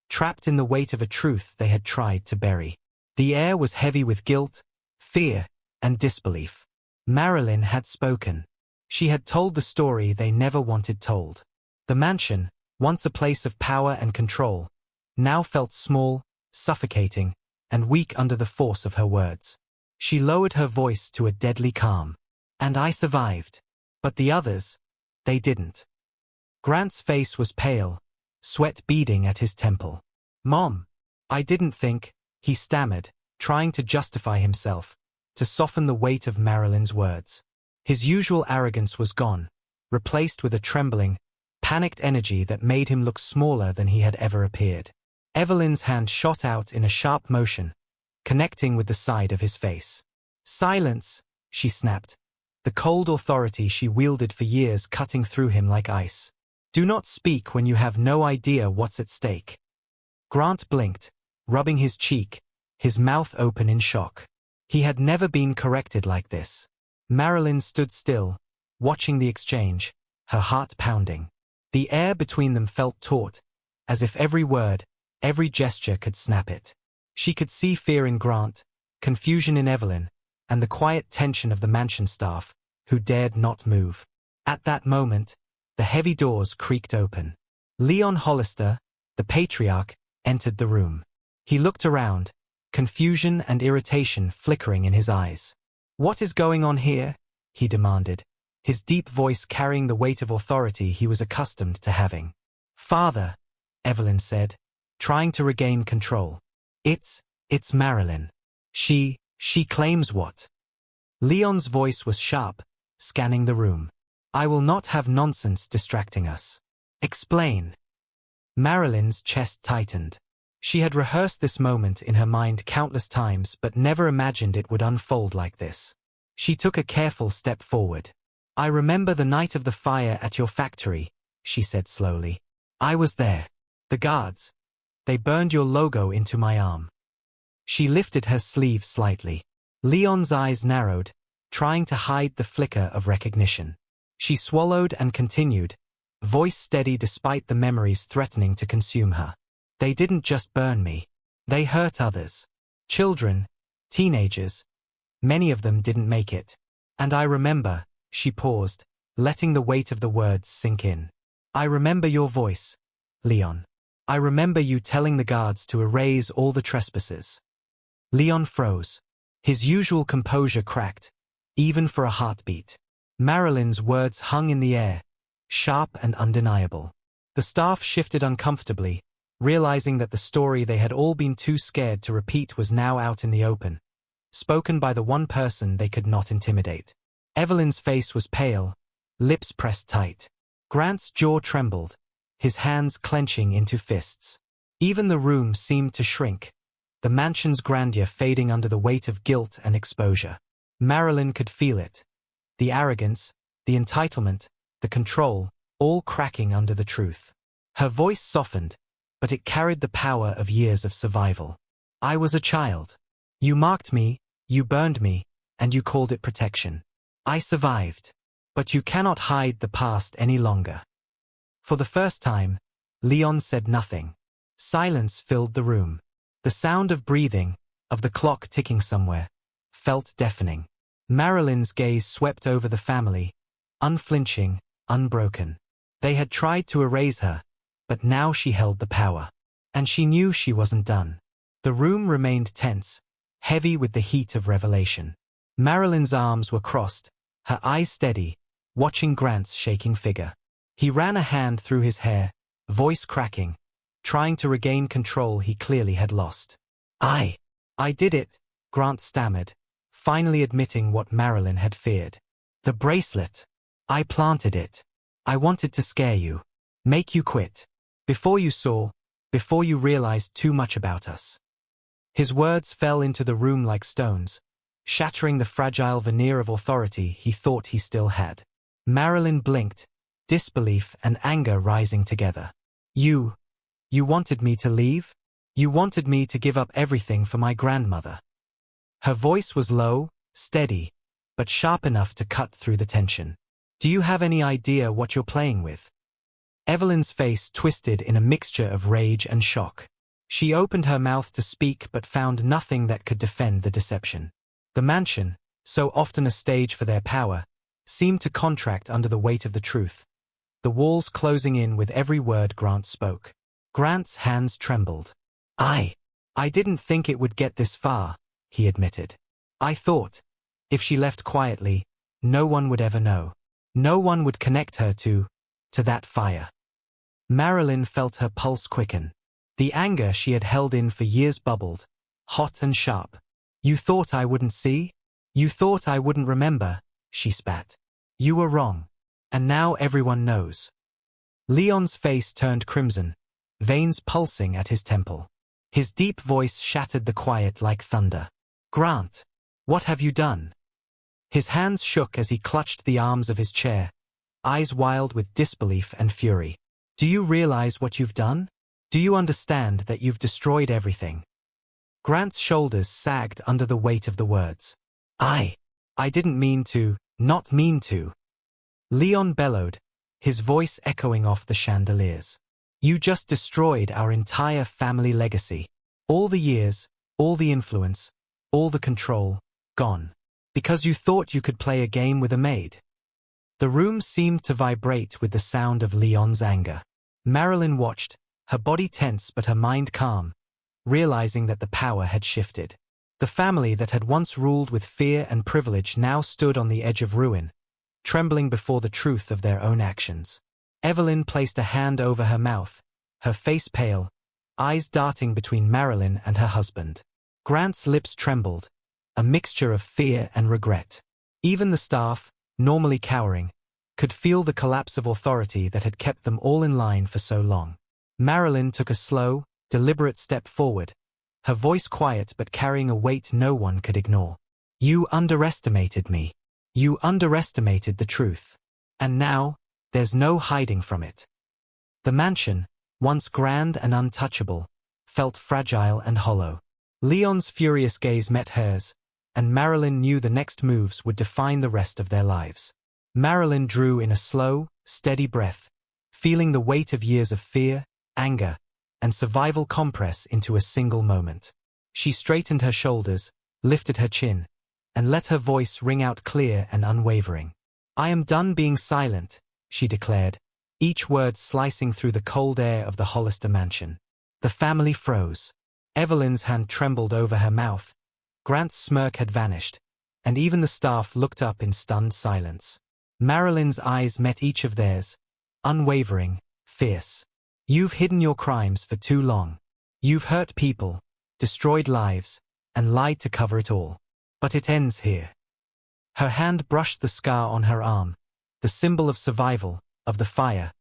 trapped in the weight of a truth they had tried to bury. The air was heavy with guilt, fear, and disbelief. Marilyn had spoken. She had told the story they never wanted told. The mansion, once a place of power and control, now felt small, suffocating, and weak under the force of her words. She lowered her voice to a deadly calm. And I survived. But the others, they didn't. Grant's face was pale, sweat beading at his temple. Mom, I didn't think, he stammered, trying to justify himself, to soften the weight of Marilyn's words. His usual arrogance was gone, replaced with a trembling, panicked energy that made him look smaller than he had ever appeared. Evelyn's hand shot out in a sharp motion, connecting with the side of his face. Silence, she snapped, the cold authority she wielded for years cutting through him like ice. Do not speak when you have no idea what's at stake. Grant blinked, rubbing his cheek, his mouth open in shock. He had never been corrected like this. Marilyn stood still, watching the exchange, her heart pounding. The air between them felt taut, as if every word, every gesture could snap it. She could see fear in Grant, confusion in Evelyn, and the quiet tension of the mansion staff, who dared not move. At that moment, the heavy doors creaked open. Leon Hollister, the patriarch, entered the room. He looked around, confusion and irritation flickering in his eyes. What is going on here? He demanded, his deep voice carrying the weight of authority he was accustomed to having. Father, Evelyn said, trying to regain control. It's Marilyn. She claims what? Leon's voice was sharp, scanning the room. I will not have nonsense distracting us. Explain. Marilyn's chest tightened. She had rehearsed this moment in her mind countless times but never imagined it would unfold like this. She took a careful step forward. I remember the night of the fire at your factory, she said slowly. I was there. The guards. They burned your logo into my arm. She lifted her sleeve slightly. Leon's eyes narrowed, trying to hide the flicker of recognition. She swallowed and continued, voice steady despite the memories threatening to consume her. They didn't just burn me. They hurt others. Children, teenagers. Many of them didn't make it. And I remember, she paused, letting the weight of the words sink in. I remember your voice, Leon. I remember you telling the guards to erase all the trespassers. Leon froze. His usual composure cracked, even for a heartbeat. Marilyn's words hung in the air, sharp and undeniable. The staff shifted uncomfortably, realizing that the story they had all been too scared to repeat was now out in the open, spoken by the one person they could not intimidate. Evelyn's face was pale, lips pressed tight. Grant's jaw trembled, his hands clenching into fists. Even the room seemed to shrink, the mansion's grandeur fading under the weight of guilt and exposure. Marilyn could feel it. The arrogance, the entitlement, the control, all cracking under the truth. Her voice softened, but it carried the power of years of survival. I was a child. You marked me, you burned me, and you called it protection. I survived. But you cannot hide the past any longer. For the first time, Leon said nothing. Silence filled the room. The sound of breathing, of the clock ticking somewhere, felt deafening. Marilyn's gaze swept over the family, unflinching, unbroken. They had tried to erase her, but now she held the power. And she knew she wasn't done. The room remained tense, heavy with the heat of revelation. Marilyn's arms were crossed, her eyes steady, watching Grant's shaking figure. He ran a hand through his hair, voice cracking, trying to regain control he clearly had lost. I did it, Grant stammered, finally admitting what Marilyn had feared. The bracelet. I planted it. I wanted to scare you. Make you quit. Before you realized too much about us. His words fell into the room like stones, shattering the fragile veneer of authority he thought he still had. Marilyn blinked, disbelief and anger rising together. You wanted me to leave? You wanted me to give up everything for my grandmother. Her voice was low, steady, but sharp enough to cut through the tension. Do you have any idea what you're playing with? Evelyn's face twisted in a mixture of rage and shock. She opened her mouth to speak but found nothing that could defend the deception. The mansion, so often a stage for their power, seemed to contract under the weight of the truth, the walls closing in with every word Grant spoke. Grant's hands trembled. I didn't think it would get this far, he admitted. I thought, if she left quietly, no one would ever know. No one would connect her to that fire. Marilyn felt her pulse quicken. The anger she had held in for years bubbled, hot and sharp. You thought I wouldn't see? You thought I wouldn't remember, she spat. You were wrong. And now everyone knows. Leon's face turned crimson, veins pulsing at his temple. His deep voice shattered the quiet like thunder. Grant, what have you done? His hands shook as he clutched the arms of his chair, eyes wild with disbelief and fury. Do you realize what you've done? Do you understand that you've destroyed everything? Grant's shoulders sagged under the weight of the words. I didn't mean to, not mean to. Leon bellowed, his voice echoing off the chandeliers. You just destroyed our entire family legacy. All the years, all the influence, all the control, gone. Because you thought you could play a game with a maid. The room seemed to vibrate with the sound of Leon's anger. Marilyn watched, her body tense but her mind calm, realizing that the power had shifted. The family that had once ruled with fear and privilege now stood on the edge of ruin, trembling before the truth of their own actions. Evelyn placed a hand over her mouth, her face pale, eyes darting between Marilyn and her husband. Grant's lips trembled, a mixture of fear and regret. Even the staff, normally cowering, could feel the collapse of authority that had kept them all in line for so long. Marilyn took a slow, deliberate step forward, her voice quiet but carrying a weight no one could ignore. You underestimated me. You underestimated the truth. And now, there's no hiding from it. The mansion, once grand and untouchable, felt fragile and hollow. Leon's furious gaze met hers, and Marilyn knew the next moves would define the rest of their lives. Marilyn drew in a slow, steady breath, feeling the weight of years of fear, anger, and survival compress into a single moment. She straightened her shoulders, lifted her chin, and let her voice ring out clear and unwavering. I am done being silent, she declared, each word slicing through the cold air of the Hollister mansion. The family froze. Evelyn's hand trembled over her mouth. Grant's smirk had vanished, and even the staff looked up in stunned silence. Marilyn's eyes met each of theirs, unwavering, fierce. You've hidden your crimes for too long. You've hurt people, destroyed lives, and lied to cover it all. But it ends here. Her hand brushed the scar on her arm, the symbol of survival, of the fire,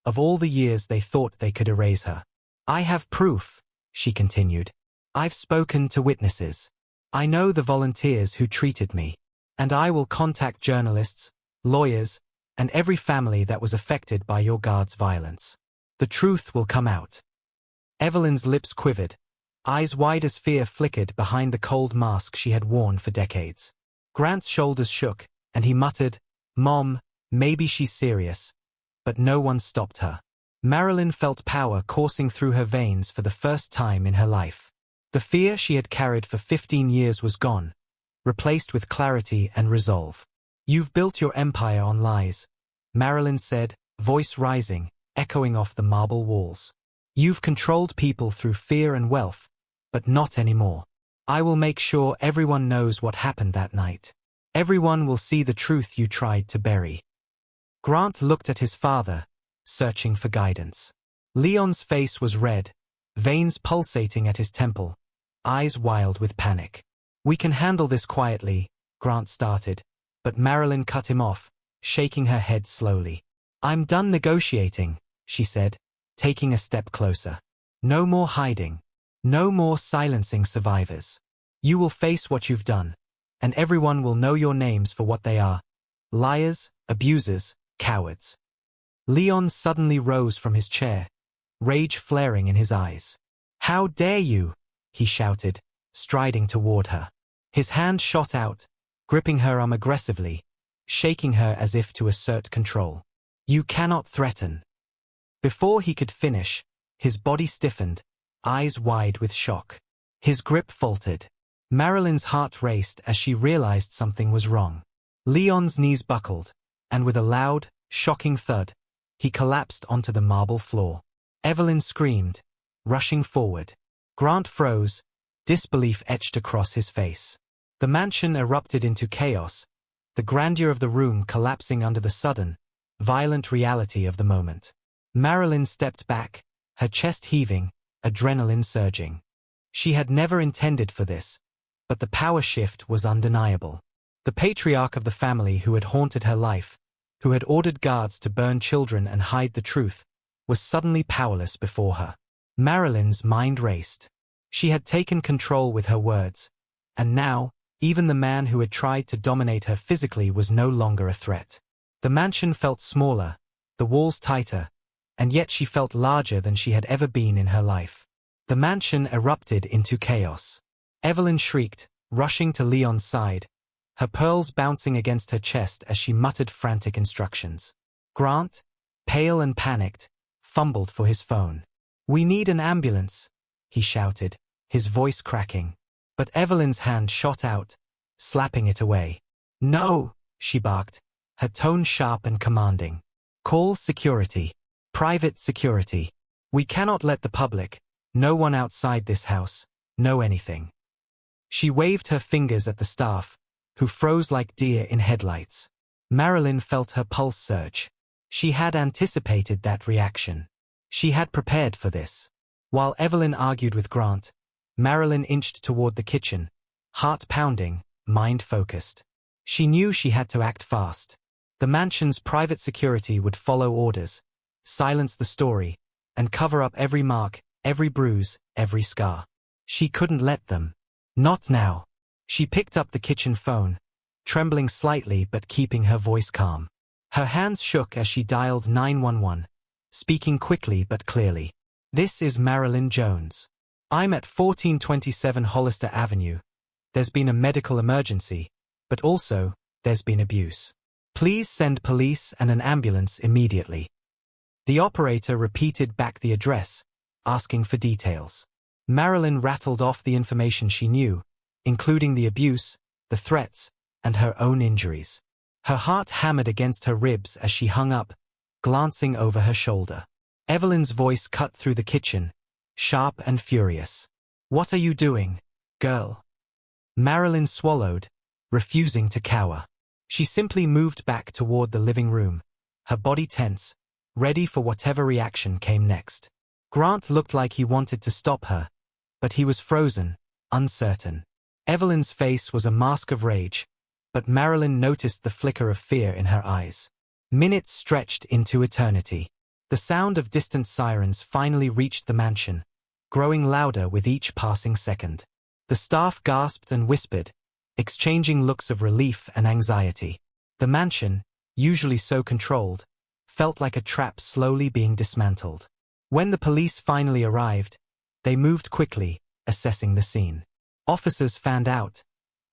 of all the years they thought they could erase her. I have proof, she continued. I've spoken to witnesses. I know the volunteers who treated me, and I will contact journalists, lawyers, and every family that was affected by your guard's violence. The truth will come out. Evelyn's lips quivered, eyes wide as fear flickered behind the cold mask she had worn for decades. Grant's shoulders shook, and he muttered, Mom, maybe she's serious. But no one stopped her. Marilyn felt power coursing through her veins for the first time in her life. The fear she had carried for 15 years was gone, replaced with clarity and resolve. You've built your empire on lies, Marilyn said, voice rising, echoing off the marble walls. You've controlled people through fear and wealth, but not anymore. I will make sure everyone knows what happened that night. Everyone will see the truth you tried to bury. Grant looked at his father, searching for guidance. Leon's face was red, veins pulsating at his temple, eyes wild with panic. We can handle this quietly, Grant started, but Marilyn cut him off, shaking her head slowly. I'm done negotiating, she said, taking a step closer. No more hiding. No more silencing survivors. You will face what you've done, and everyone will know your names for what they are. Liars, abusers, cowards. Leon suddenly rose from his chair, rage flaring in his eyes. How dare you? He shouted, striding toward her. His hand shot out, gripping her arm aggressively, shaking her as if to assert control. You cannot threaten. Before he could finish, his body stiffened, eyes wide with shock. His grip faltered. Marilyn's heart raced as she realized something was wrong. Leon's knees buckled, and with a loud, shocking thud, he collapsed onto the marble floor. Evelyn screamed, rushing forward. Grant froze, disbelief etched across his face. The mansion erupted into chaos, the grandeur of the room collapsing under the sudden, violent reality of the moment. Marilyn stepped back, her chest heaving, adrenaline surging. She had never intended for this, but the power shift was undeniable. The patriarch of the family who had haunted her life, who had ordered guards to burn children and hide the truth, was suddenly powerless before her. Marilyn's mind raced. She had taken control with her words, and now, even the man who had tried to dominate her physically was no longer a threat. The mansion felt smaller, the walls tighter, and yet she felt larger than she had ever been in her life. The mansion erupted into chaos. Evelyn shrieked, rushing to Leon's side, her pearls bouncing against her chest as she muttered frantic instructions. Grant, pale and panicked, fumbled for his phone. "We need an ambulance," he shouted, his voice cracking. But Evelyn's hand shot out, slapping it away. "No," she barked, her tone sharp and commanding. "Call security. Private security. We cannot let the public, no one outside this house, know anything." She waved her fingers at the staff, who froze like deer in headlights. Marilyn felt her pulse surge. She had anticipated that reaction. She had prepared for this. While Evelyn argued with Grant, Marilyn inched toward the kitchen, heart pounding, mind focused. She knew she had to act fast. The mansion's private security would follow orders, silence the story, and cover up every mark, every bruise, every scar. She couldn't let them. Not now. She picked up the kitchen phone, trembling slightly but keeping her voice calm. Her hands shook as she dialed 911, speaking quickly but clearly. "This is Marilyn Jones. I'm at 1427 Hollister Avenue. There's been a medical emergency, but also, there's been abuse. Please send police and an ambulance immediately." The operator repeated back the address, asking for details. Marilyn rattled off the information she knew, including the abuse, the threats, and her own injuries. Her heart hammered against her ribs as she hung up, glancing over her shoulder. Evelyn's voice cut through the kitchen, sharp and furious. "What are you doing, girl?" Marilyn swallowed, refusing to cower. She simply moved back toward the living room, her body tense, ready for whatever reaction came next. Grant looked like he wanted to stop her, but he was frozen, uncertain. Evelyn's face was a mask of rage, but Marilyn noticed the flicker of fear in her eyes. Minutes stretched into eternity. The sound of distant sirens finally reached the mansion, growing louder with each passing second. The staff gasped and whispered, exchanging looks of relief and anxiety. The mansion, usually so controlled, felt like a trap slowly being dismantled. When the police finally arrived, they moved quickly, assessing the scene. Officers fanned out,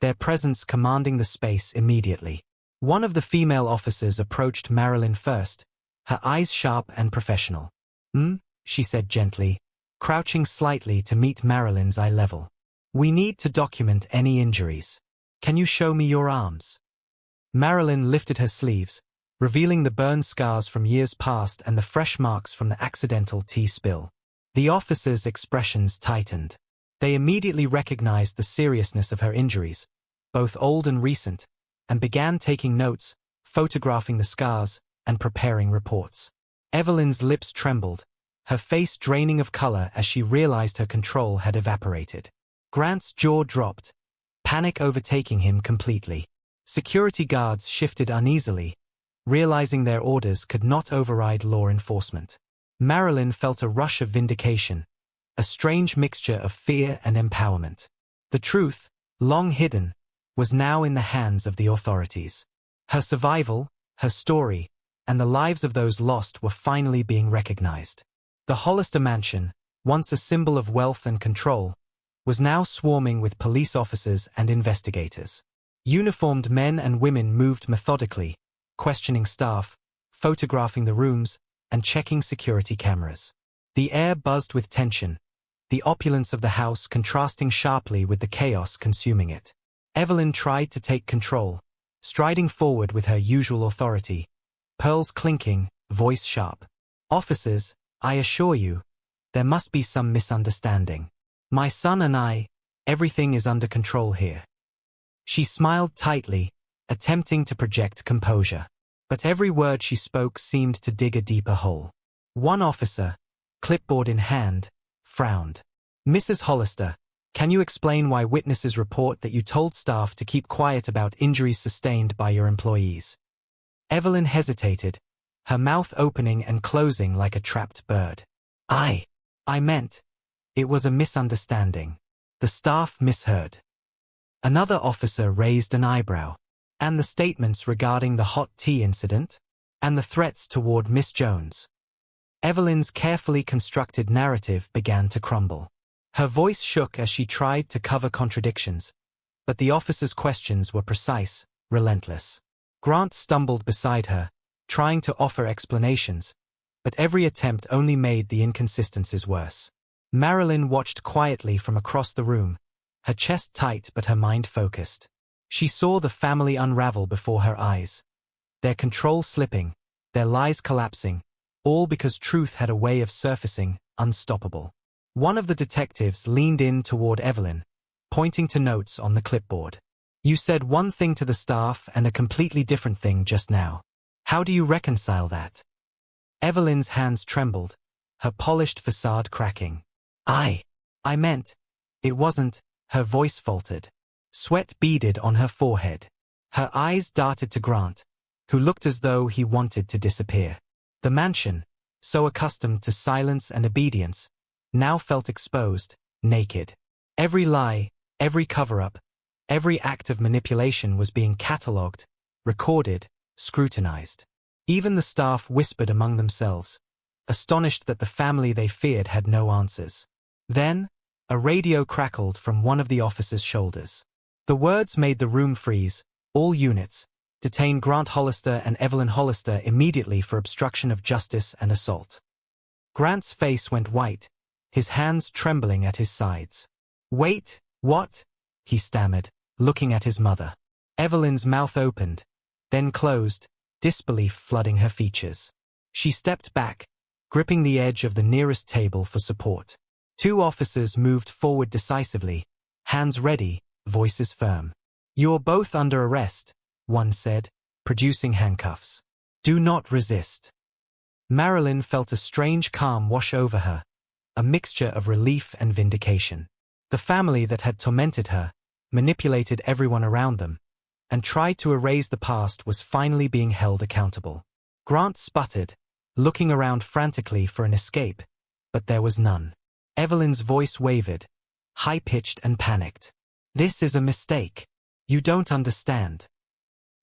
their presence commanding the space immediately. One of the female officers approached Marilyn first, her eyes sharp and professional. She said gently, crouching slightly to meet Marilyn's eye level. "We need to document any injuries. Can you show me your arms?" Marilyn lifted her sleeves, revealing the burn scars from years past and the fresh marks from the accidental tea spill. The officers' expressions tightened. They immediately recognized the seriousness of her injuries, both old and recent, and began taking notes, photographing the scars, and preparing reports. Evelyn's lips trembled, her face draining of color as she realized her control had evaporated. Grant's jaw dropped, panic overtaking him completely. Security guards shifted uneasily, realizing their orders could not override law enforcement. Marilyn felt a rush of vindication, a strange mixture of fear and empowerment. The truth, long hidden, was now in the hands of the authorities. Her survival, her story, and the lives of those lost were finally being recognized. The Hollister mansion, once a symbol of wealth and control, was now swarming with police officers and investigators. Uniformed men and women moved methodically, questioning staff, photographing the rooms, and checking security cameras. The air buzzed with tension, the opulence of the house contrasting sharply with the chaos consuming it. Evelyn tried to take control, striding forward with her usual authority, pearls clinking, voice sharp. "Officers, I assure you, there must be some misunderstanding. My son and I, everything is under control here." She smiled tightly, attempting to project composure. But every word she spoke seemed to dig a deeper hole. One officer, clipboard in hand, frowned. Mrs. Hollister, can you explain why witnesses report that you told staff to keep quiet about injuries sustained by your employees? Evelyn hesitated, her mouth opening and closing like a trapped bird. I meant, it was a misunderstanding. The staff misheard. Another officer raised an eyebrow. And the statements regarding the hot tea incident? And the threats toward Miss Jones? Evelyn's carefully constructed narrative began to crumble. Her voice shook as she tried to cover contradictions, but the officer's questions were precise, relentless. Grant stumbled beside her, trying to offer explanations, but every attempt only made the inconsistencies worse. Marilyn watched quietly from across the room, her chest tight but her mind focused. She saw the family unravel before her eyes. Their control slipping, their lies collapsing, all because truth had a way of surfacing, unstoppable. One of the detectives leaned in toward Evelyn, pointing to notes on the clipboard. You said one thing to the staff and a completely different thing just now. How do you reconcile that? Evelyn's hands trembled, her polished facade cracking. I meant, it wasn't, her voice faltered. Sweat beaded on her forehead. Her eyes darted to Grant, who looked as though he wanted to disappear. The mansion, so accustomed to silence and obedience, now felt exposed, naked. Every lie, every cover-up, every act of manipulation was being catalogued, recorded, scrutinized. Even the staff whispered among themselves, astonished that the family they feared had no answers. Then, a radio crackled from one of the officers' shoulders. The words made the room freeze. All units, detain Grant Hollister and Evelyn Hollister immediately for obstruction of justice and assault. Grant's face went white, his hands trembling at his sides. Wait, what? He stammered, looking at his mother. Evelyn's mouth opened, then closed, disbelief flooding her features. She stepped back, gripping the edge of the nearest table for support. Two officers moved forward decisively, hands ready, voices firm. You're both under arrest, one said, producing handcuffs. Do not resist. Marilyn felt a strange calm wash over her, a mixture of relief and vindication. The family that had tormented her, manipulated everyone around them, and tried to erase the past was finally being held accountable. Grant sputtered, looking around frantically for an escape, but there was none. Evelyn's voice wavered, high-pitched and panicked. This is a mistake. You don't understand.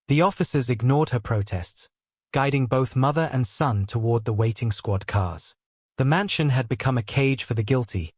The officers ignored her protests, guiding both mother and son toward the waiting squad cars. The mansion had become a cage for the guilty,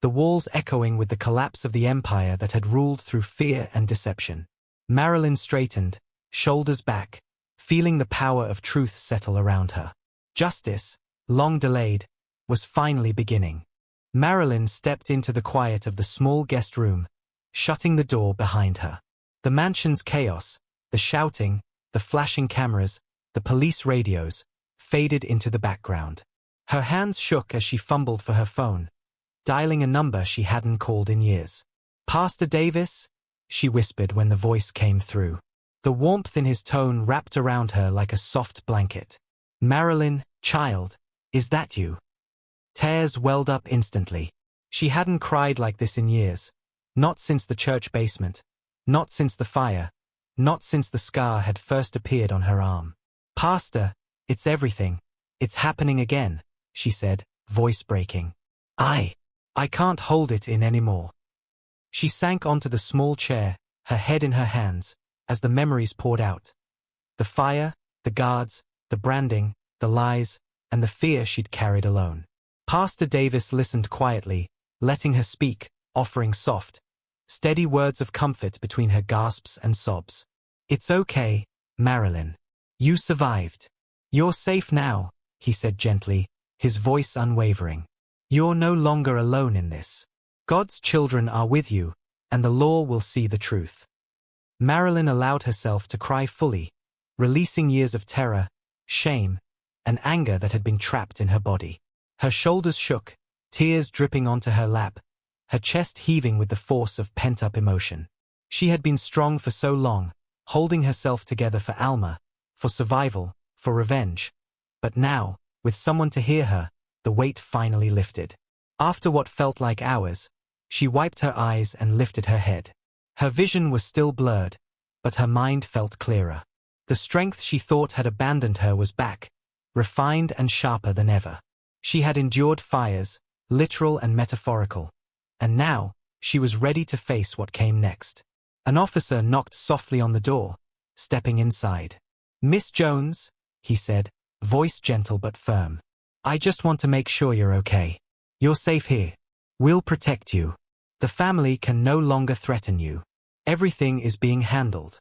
the walls echoing with the collapse of the empire that had ruled through fear and deception. Marilyn straightened, shoulders back, feeling the power of truth settle around her. Justice, long delayed, was finally beginning. Marilyn stepped into the quiet of the small guest room, shutting the door behind her. The mansion's chaos, the shouting, the flashing cameras, the police radios, faded into the background. Her hands shook as she fumbled for her phone, dialing a number she hadn't called in years. Pastor Davis? She whispered when the voice came through. The warmth in his tone wrapped around her like a soft blanket. Marilyn, child, is that you? Tears welled up instantly. She hadn't cried like this in years. Not since the church basement. Not since the fire. Not since the scar had first appeared on her arm. Pastor, it's everything. It's happening again, she said, voice breaking. I can't hold it in anymore. She sank onto the small chair, her head in her hands, as the memories poured out. The fire, the guards, the branding, the lies, and the fear she'd carried alone. Pastor Davis listened quietly, letting her speak, offering soft, steady words of comfort between her gasps and sobs. It's okay, Marilyn. You survived. You're safe now, he said gently, his voice unwavering. You're no longer alone in this. God's children are with you, and the law will see the truth. Marilyn allowed herself to cry fully, releasing years of terror, shame, and anger that had been trapped in her body. Her shoulders shook, tears dripping onto her lap, her chest heaving with the force of pent-up emotion. She had been strong for so long, holding herself together for Alma, for survival, for revenge. But now, with someone to hear her, the weight finally lifted. After what felt like hours, she wiped her eyes and lifted her head. Her vision was still blurred, but her mind felt clearer. The strength she thought had abandoned her was back, refined and sharper than ever. She had endured fires, literal and metaphorical, and now, she was ready to face what came next. An officer knocked softly on the door, stepping inside. "Miss Jones," he said, voice gentle but firm. "I just want to make sure you're okay. You're safe here. We'll protect you. The family can no longer threaten you. Everything is being handled."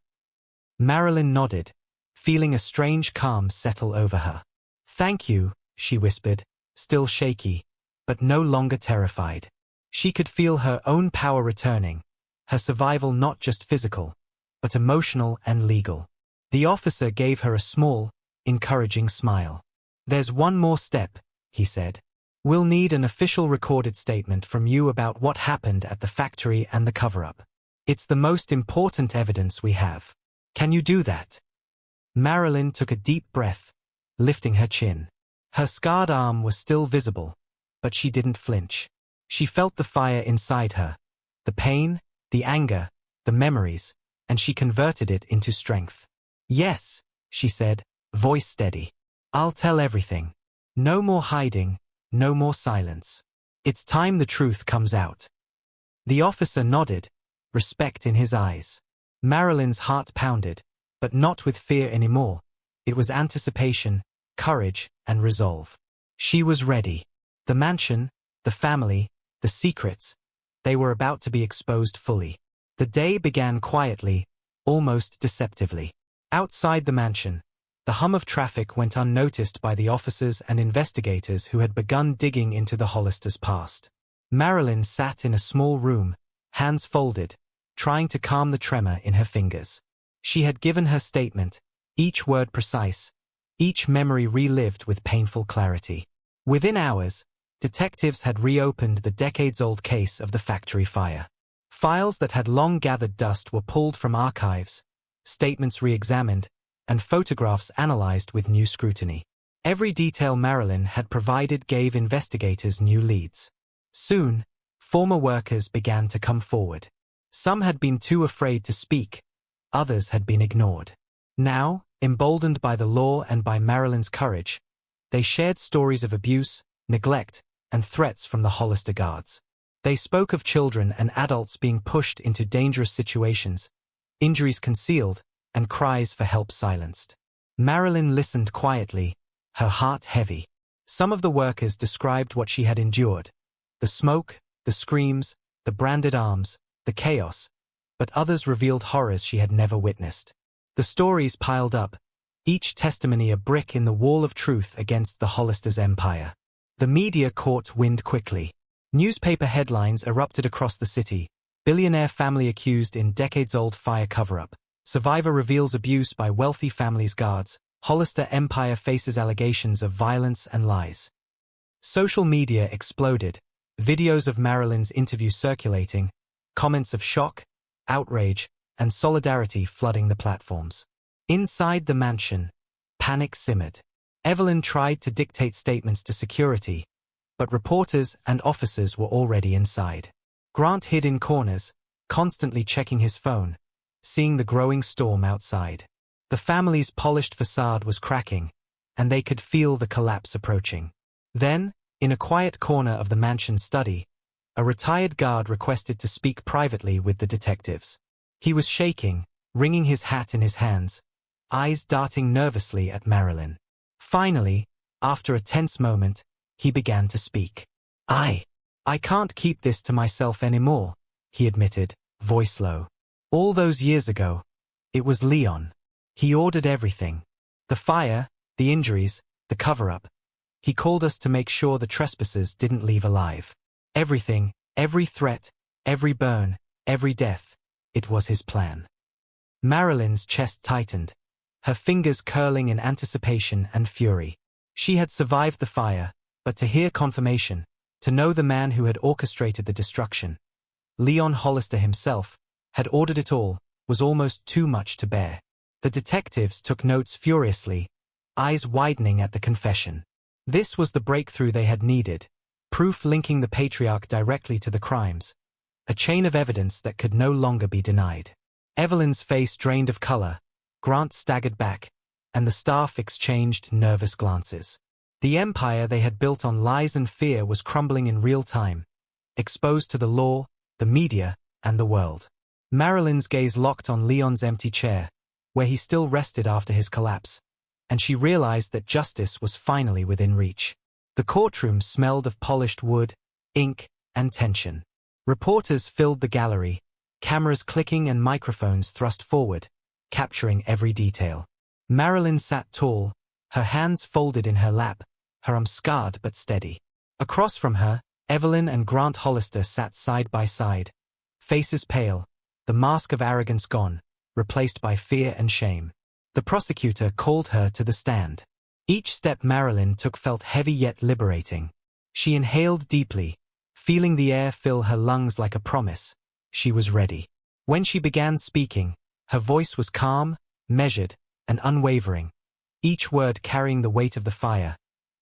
Marilyn nodded, feeling a strange calm settle over her. "Thank you," she whispered, still shaky, but no longer terrified. She could feel her own power returning, her survival not just physical, but emotional and legal. The officer gave her a small, encouraging smile. "There's one more step," he said. "We'll need an official recorded statement from you about what happened at the factory and the cover-up. It's the most important evidence we have. Can you do that?" Marilyn took a deep breath, lifting her chin. Her scarred arm was still visible, but she didn't flinch. She felt the fire inside her, the pain, the anger, the memories, and she converted it into strength. "Yes," she said, voice steady. "I'll tell everything. No more hiding, no more silence. It's time the truth comes out." The officer nodded, respect in his eyes. Marilyn's heart pounded, but not with fear anymore. It was anticipation, courage, and resolve. She was ready. The mansion, the family, the secrets, they were about to be exposed fully. The day began quietly, almost deceptively. Outside the mansion, the hum of traffic went unnoticed by the officers and investigators who had begun digging into the Hollisters' past. Marilyn sat in a small room, hands folded, trying to calm the tremor in her fingers. She had given her statement, each word precise, each memory relived with painful clarity. Within hours, detectives had reopened the decades-old case of the factory fire. Files that had long gathered dust were pulled from archives, statements re-examined, and photographs analyzed with new scrutiny. Every detail Marilyn had provided gave investigators new leads. Soon, former workers began to come forward. Some had been too afraid to speak, others had been ignored. Now, emboldened by the law and by Marilyn's courage, they shared stories of abuse, neglect, and threats from the Hollister guards. They spoke of children and adults being pushed into dangerous situations, injuries concealed, and cries for help silenced. Marilyn listened quietly, her heart heavy. Some of the workers described what she had endured, the smoke, the screams, the branded arms, the chaos, but others revealed horrors she had never witnessed. The stories piled up, each testimony a brick in the wall of truth against the Hollisters' empire. The media caught wind quickly. Newspaper headlines erupted across the city. Billionaire family accused in decades-old fire cover-up. Survivor reveals abuse by wealthy family's guards. Hollister empire faces allegations of violence and lies. Social media exploded. Videos of Marilyn's interview circulating, comments of shock, outrage, and solidarity flooding the platforms. Inside the mansion, panic simmered. Evelyn tried to dictate statements to security, but reporters and officers were already inside. Grant hid in corners, constantly checking his phone, seeing the growing storm outside. The family's polished facade was cracking, and they could feel the collapse approaching. Then, in a quiet corner of the mansion's study, a retired guard requested to speak privately with the detectives. He was shaking, wringing his hat in his hands, eyes darting nervously at Marilyn. Finally, after a tense moment, he began to speak. I can't keep this to myself anymore," he admitted, voice low. "All those years ago, it was Leon. He ordered everything. The fire, the injuries, the cover-up. He called us to make sure the trespassers didn't leave alive. Everything, every threat, every burn, every death, it was his plan." Marilyn's chest tightened, her fingers curling in anticipation and fury. She had survived the fire, but to hear confirmation, to know the man who had orchestrated the destruction, Leon Hollister himself, had ordered it all, was almost too much to bear. The detectives took notes furiously, eyes widening at the confession. This was the breakthrough they had needed, proof linking the patriarch directly to the crimes, a chain of evidence that could no longer be denied. Evelyn's face drained of color, Grant staggered back, and the staff exchanged nervous glances. The empire they had built on lies and fear was crumbling in real time, exposed to the law, the media, and the world. Marilyn's gaze locked on Leon's empty chair, where he still rested after his collapse, and she realized that justice was finally within reach. The courtroom smelled of polished wood, ink, and tension. Reporters filled the gallery, cameras clicking and microphones thrust forward, capturing every detail. Marilyn sat tall, her hands folded in her lap, her arms scarred but steady. Across from her, Evelyn and Grant Hollister sat side by side, faces pale, the mask of arrogance gone, replaced by fear and shame. The prosecutor called her to the stand. Each step Marilyn took felt heavy yet liberating. She inhaled deeply, feeling the air fill her lungs like a promise. She was ready. When she began speaking, her voice was calm, measured, and unwavering, each word carrying the weight of the fire,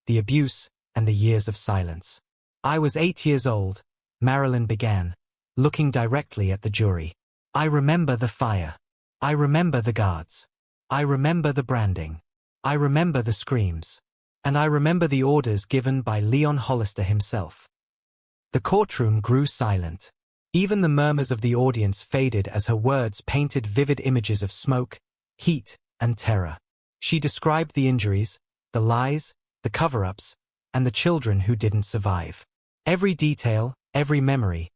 the abuse, and the years of silence. "I was 8 years old," Marilyn began, looking directly at the jury. "I remember the fire. I remember the guards. I remember the branding. I remember the screams. And I remember the orders given by Leon Hollister himself." The courtroom grew silent. Even the murmurs of the audience faded as her words painted vivid images of smoke, heat, and terror. She described the injuries, the lies, the cover-ups, and the children who didn't survive. Every detail, every memory,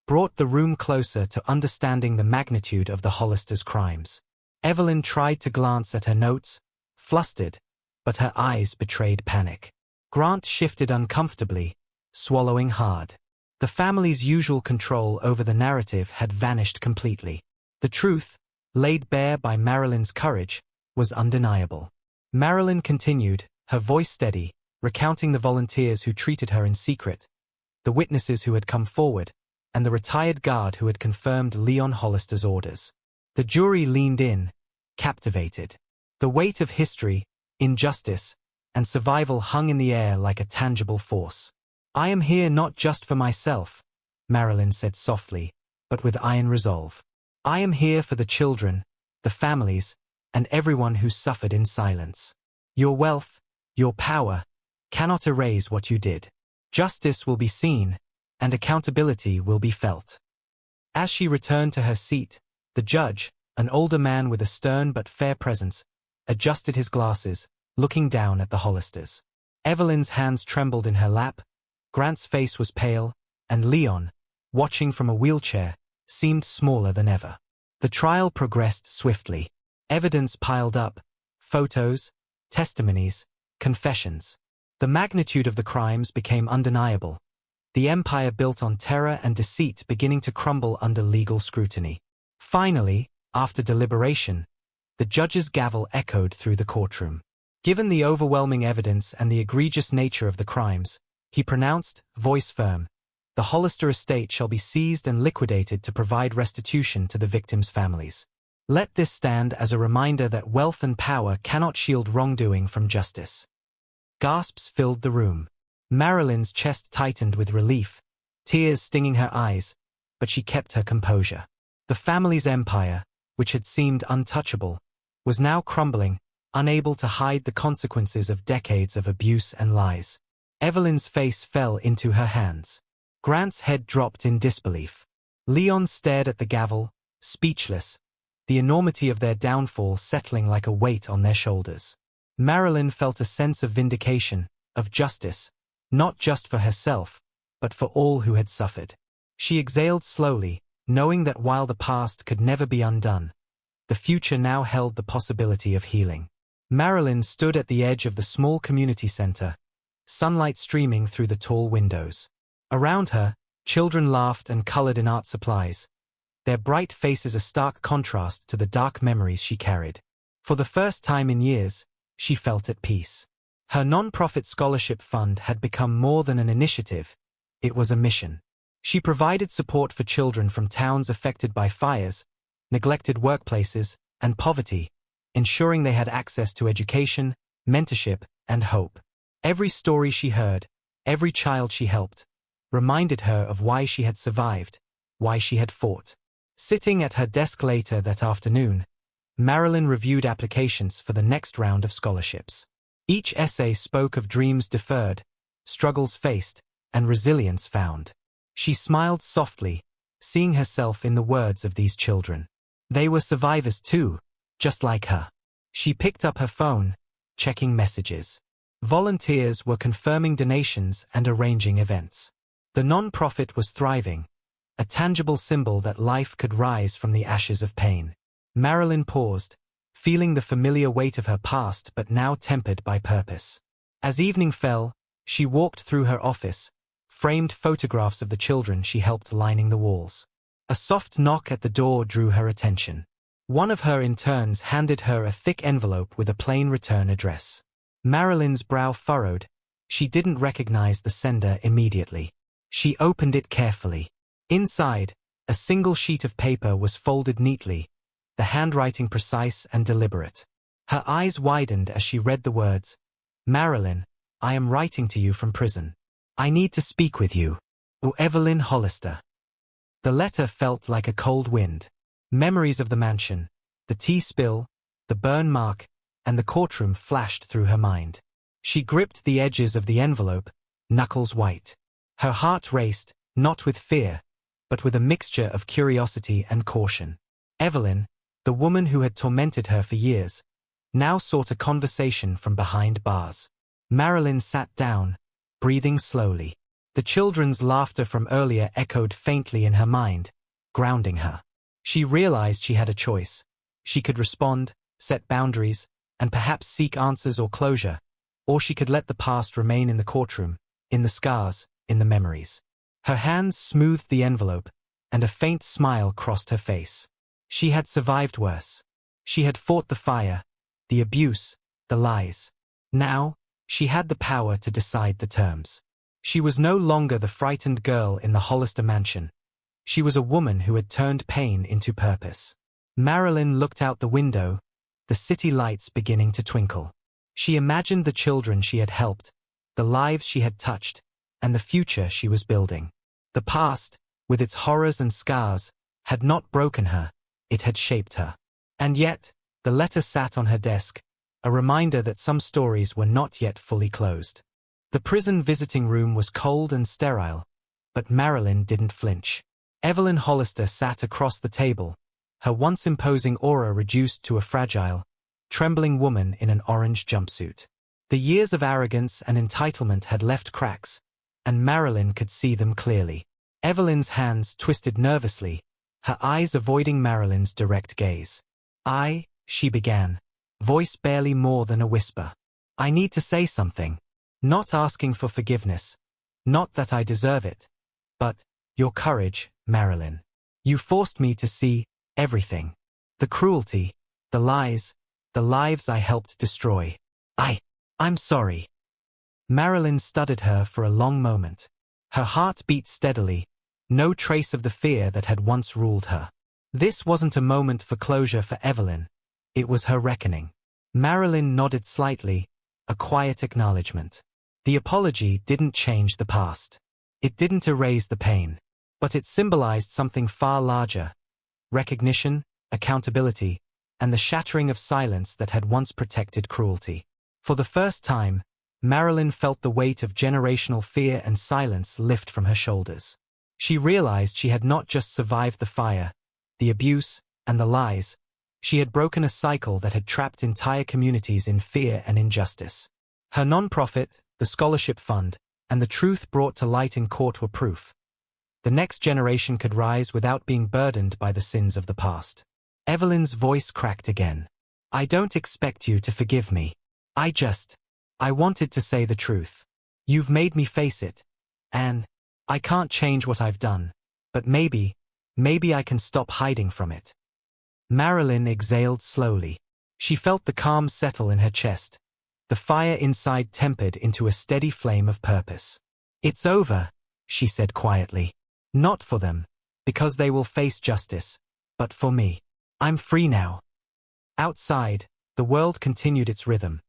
brought the room closer to understanding the magnitude of the Hollisters' crimes. Evelyn tried to glance at her notes, flustered, but her eyes betrayed panic. Grant shifted uncomfortably, swallowing hard. The family's usual control over the narrative had vanished completely. The truth, laid bare by Marilyn's courage, was undeniable. Marilyn continued, her voice steady, recounting the volunteers who treated her in secret, the witnesses who had come forward, and the retired guard who had confirmed Leon Hollister's orders. The jury leaned in, captivated. The weight of history, injustice, and survival hung in the air like a tangible force. "I am here not just for myself," Marilyn said softly, but with iron resolve. "I am here for the children, the families, and everyone who suffered in silence. Your wealth, your power, cannot erase what you did. Justice will be seen, and accountability will be felt." As she returned to her seat, the judge, an older man with a stern but fair presence, adjusted his glasses, looking down at the Hollisters. Evelyn's hands trembled in her lap, Grant's face was pale, and Leon, watching from a wheelchair, seemed smaller than ever. The trial progressed swiftly. Evidence piled up, photos, testimonies, confessions. The magnitude of the crimes became undeniable, the empire built on terror and deceit beginning to crumble under legal scrutiny. Finally, after deliberation, the judge's gavel echoed through the courtroom. Given the overwhelming evidence and the egregious nature of the crimes, he pronounced, voice firm, "The Hollister estate shall be seized and liquidated to provide restitution to the victims' families. Let this stand as a reminder that wealth and power cannot shield wrongdoing from justice." Gasps filled the room. Marilyn's chest tightened with relief, tears stinging her eyes, but she kept her composure. The family's empire, which had seemed untouchable, was now crumbling, unable to hide the consequences of decades of abuse and lies. Evelyn's face fell into her hands. Grant's head dropped in disbelief. Leon stared at the gavel, speechless, the enormity of their downfall settling like a weight on their shoulders. Marilyn felt a sense of vindication, of justice, not just for herself, but for all who had suffered. She exhaled slowly, knowing that while the past could never be undone, the future now held the possibility of healing. Marilyn stood at the edge of the small community center, sunlight streaming through the tall windows. Around her, children laughed and colored in art supplies, their bright faces a stark contrast to the dark memories she carried. For the first time in years, she felt at peace. Her non-profit scholarship fund had become more than an initiative, it was a mission. She provided support for children from towns affected by fires, neglected workplaces, and poverty, ensuring they had access to education, mentorship, and hope. Every story she heard, every child she helped, reminded her of why she had survived, why she had fought. Sitting at her desk later that afternoon, Marilyn reviewed applications for the next round of scholarships. Each essay spoke of dreams deferred, struggles faced, and resilience found. She smiled softly, seeing herself in the words of these children. They were survivors too, just like her. She picked up her phone, checking messages. Volunteers were confirming donations and arranging events. The non-profit was thriving, a tangible symbol that life could rise from the ashes of pain. Marilyn paused, feeling the familiar weight of her past but now tempered by purpose. As evening fell, she walked through her office, framed photographs of the children she helped lining the walls. A soft knock at the door drew her attention. One of her interns handed her a thick envelope with a plain return address. Marilyn's brow furrowed. She didn't recognize the sender immediately. She opened it carefully. Inside, a single sheet of paper was folded neatly, the handwriting precise and deliberate. Her eyes widened as she read the words, "Marilyn, I am writing to you from prison. I need to speak with you. Evelyn Hollister." The letter felt like a cold wind. Memories of the mansion, the tea spill, the burn mark, and the courtroom flashed through her mind. She gripped the edges of the envelope, knuckles white. Her heart raced, not with fear, but with a mixture of curiosity and caution. Evelyn, the woman who had tormented her for years, now sought a conversation from behind bars. Marilyn sat down, breathing slowly. The children's laughter from earlier echoed faintly in her mind, grounding her. She realized she had a choice. She could respond, set boundaries, and perhaps seek answers or closure, or she could let the past remain in the courtroom, in the scars, in the memories. Her hands smoothed the envelope, and a faint smile crossed her face. She had survived worse. She had fought the fire, the abuse, the lies. Now, she had the power to decide the terms. She was no longer the frightened girl in the Hollister mansion. She was a woman who had turned pain into purpose. Marilyn looked out the window, the city lights beginning to twinkle. She imagined the children she had helped, the lives she had touched, and the future she was building. The past, with its horrors and scars, had not broken her, it had shaped her. And yet, the letter sat on her desk, a reminder that some stories were not yet fully closed. The prison visiting room was cold and sterile, but Marilyn didn't flinch. Evelyn Hollister sat across the table, her once imposing aura reduced to a fragile, trembling woman in an orange jumpsuit. The years of arrogance and entitlement had left cracks, and Marilyn could see them clearly. Evelyn's hands twisted nervously, her eyes avoiding Marilyn's direct gaze. She began, voice barely more than a whisper. "I need to say something. Not asking for forgiveness. Not that I deserve it. But, your courage, Marilyn. You forced me to see everything. The cruelty, the lies, the lives I helped destroy. I'm sorry." Marilyn studied her for a long moment. Her heart beat steadily, no trace of the fear that had once ruled her. This wasn't a moment for closure for Evelyn. It was her reckoning. Marilyn nodded slightly, a quiet acknowledgement. The apology didn't change the past. It didn't erase the pain. But it symbolized something far larger: recognition, accountability, and the shattering of silence that had once protected cruelty. For the first time, Marilyn felt the weight of generational fear and silence lift from her shoulders. She realized she had not just survived the fire, the abuse, and the lies. She had broken a cycle that had trapped entire communities in fear and injustice. Her non-profit, the scholarship fund, and the truth brought to light in court were proof. The next generation could rise without being burdened by the sins of the past. Evelyn's voice cracked again. "I don't expect you to forgive me. I wanted to say the truth. You've made me face it. And I can't change what I've done. But maybe I can stop hiding from it." Marilyn exhaled slowly. She felt the calm settle in her chest. The fire inside tempered into a steady flame of purpose. "It's over," she said quietly. "Not for them, because they will face justice, but for me." I'm free now. Outside, the world continued its rhythm.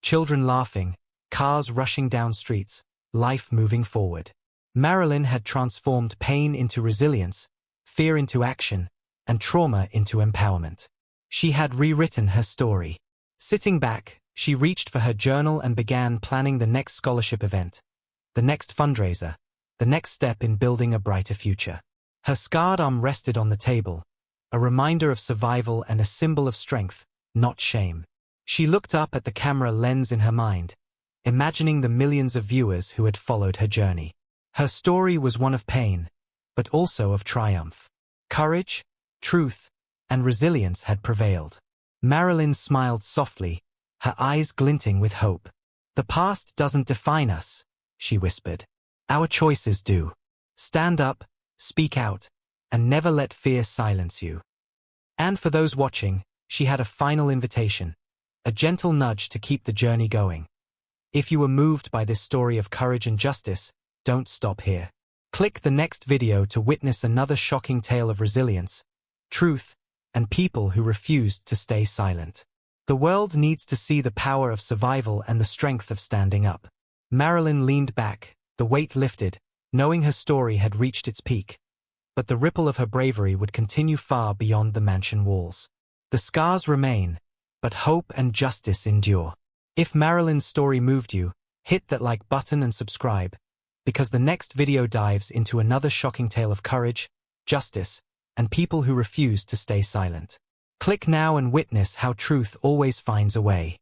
Children laughing, cars rushing down streets, life moving forward. Marilyn had transformed pain into resilience, fear into action, and trauma into empowerment. She had rewritten her story. Sitting back, she reached for her journal and began planning the next scholarship event, the next fundraiser, the next step in building a brighter future. Her scarred arm rested on the table, a reminder of survival and a symbol of strength, not shame. She looked up at the camera lens in her mind, imagining the millions of viewers who had followed her journey. Her story was one of pain, but also of triumph. Courage, truth, and resilience had prevailed. Marilyn smiled softly, her eyes glinting with hope. The past doesn't define us, she whispered. Our choices do. Stand up, speak out, and never let fear silence you. And for those watching, she had a final invitation, a gentle nudge to keep the journey going. If you were moved by this story of courage and justice, don't stop here. Click the next video to witness another shocking tale of resilience, truth, and people who refused to stay silent. The world needs to see the power of survival and the strength of standing up. Marilyn leaned back, the weight lifted, knowing her story had reached its peak. But the ripple of her bravery would continue far beyond the mansion walls. The scars remain, but hope and justice endure. If Marilyn's story moved you, hit that like button and subscribe, because the next video dives into another shocking tale of courage, justice, and people who refuse to stay silent. Click now and witness how truth always finds a way.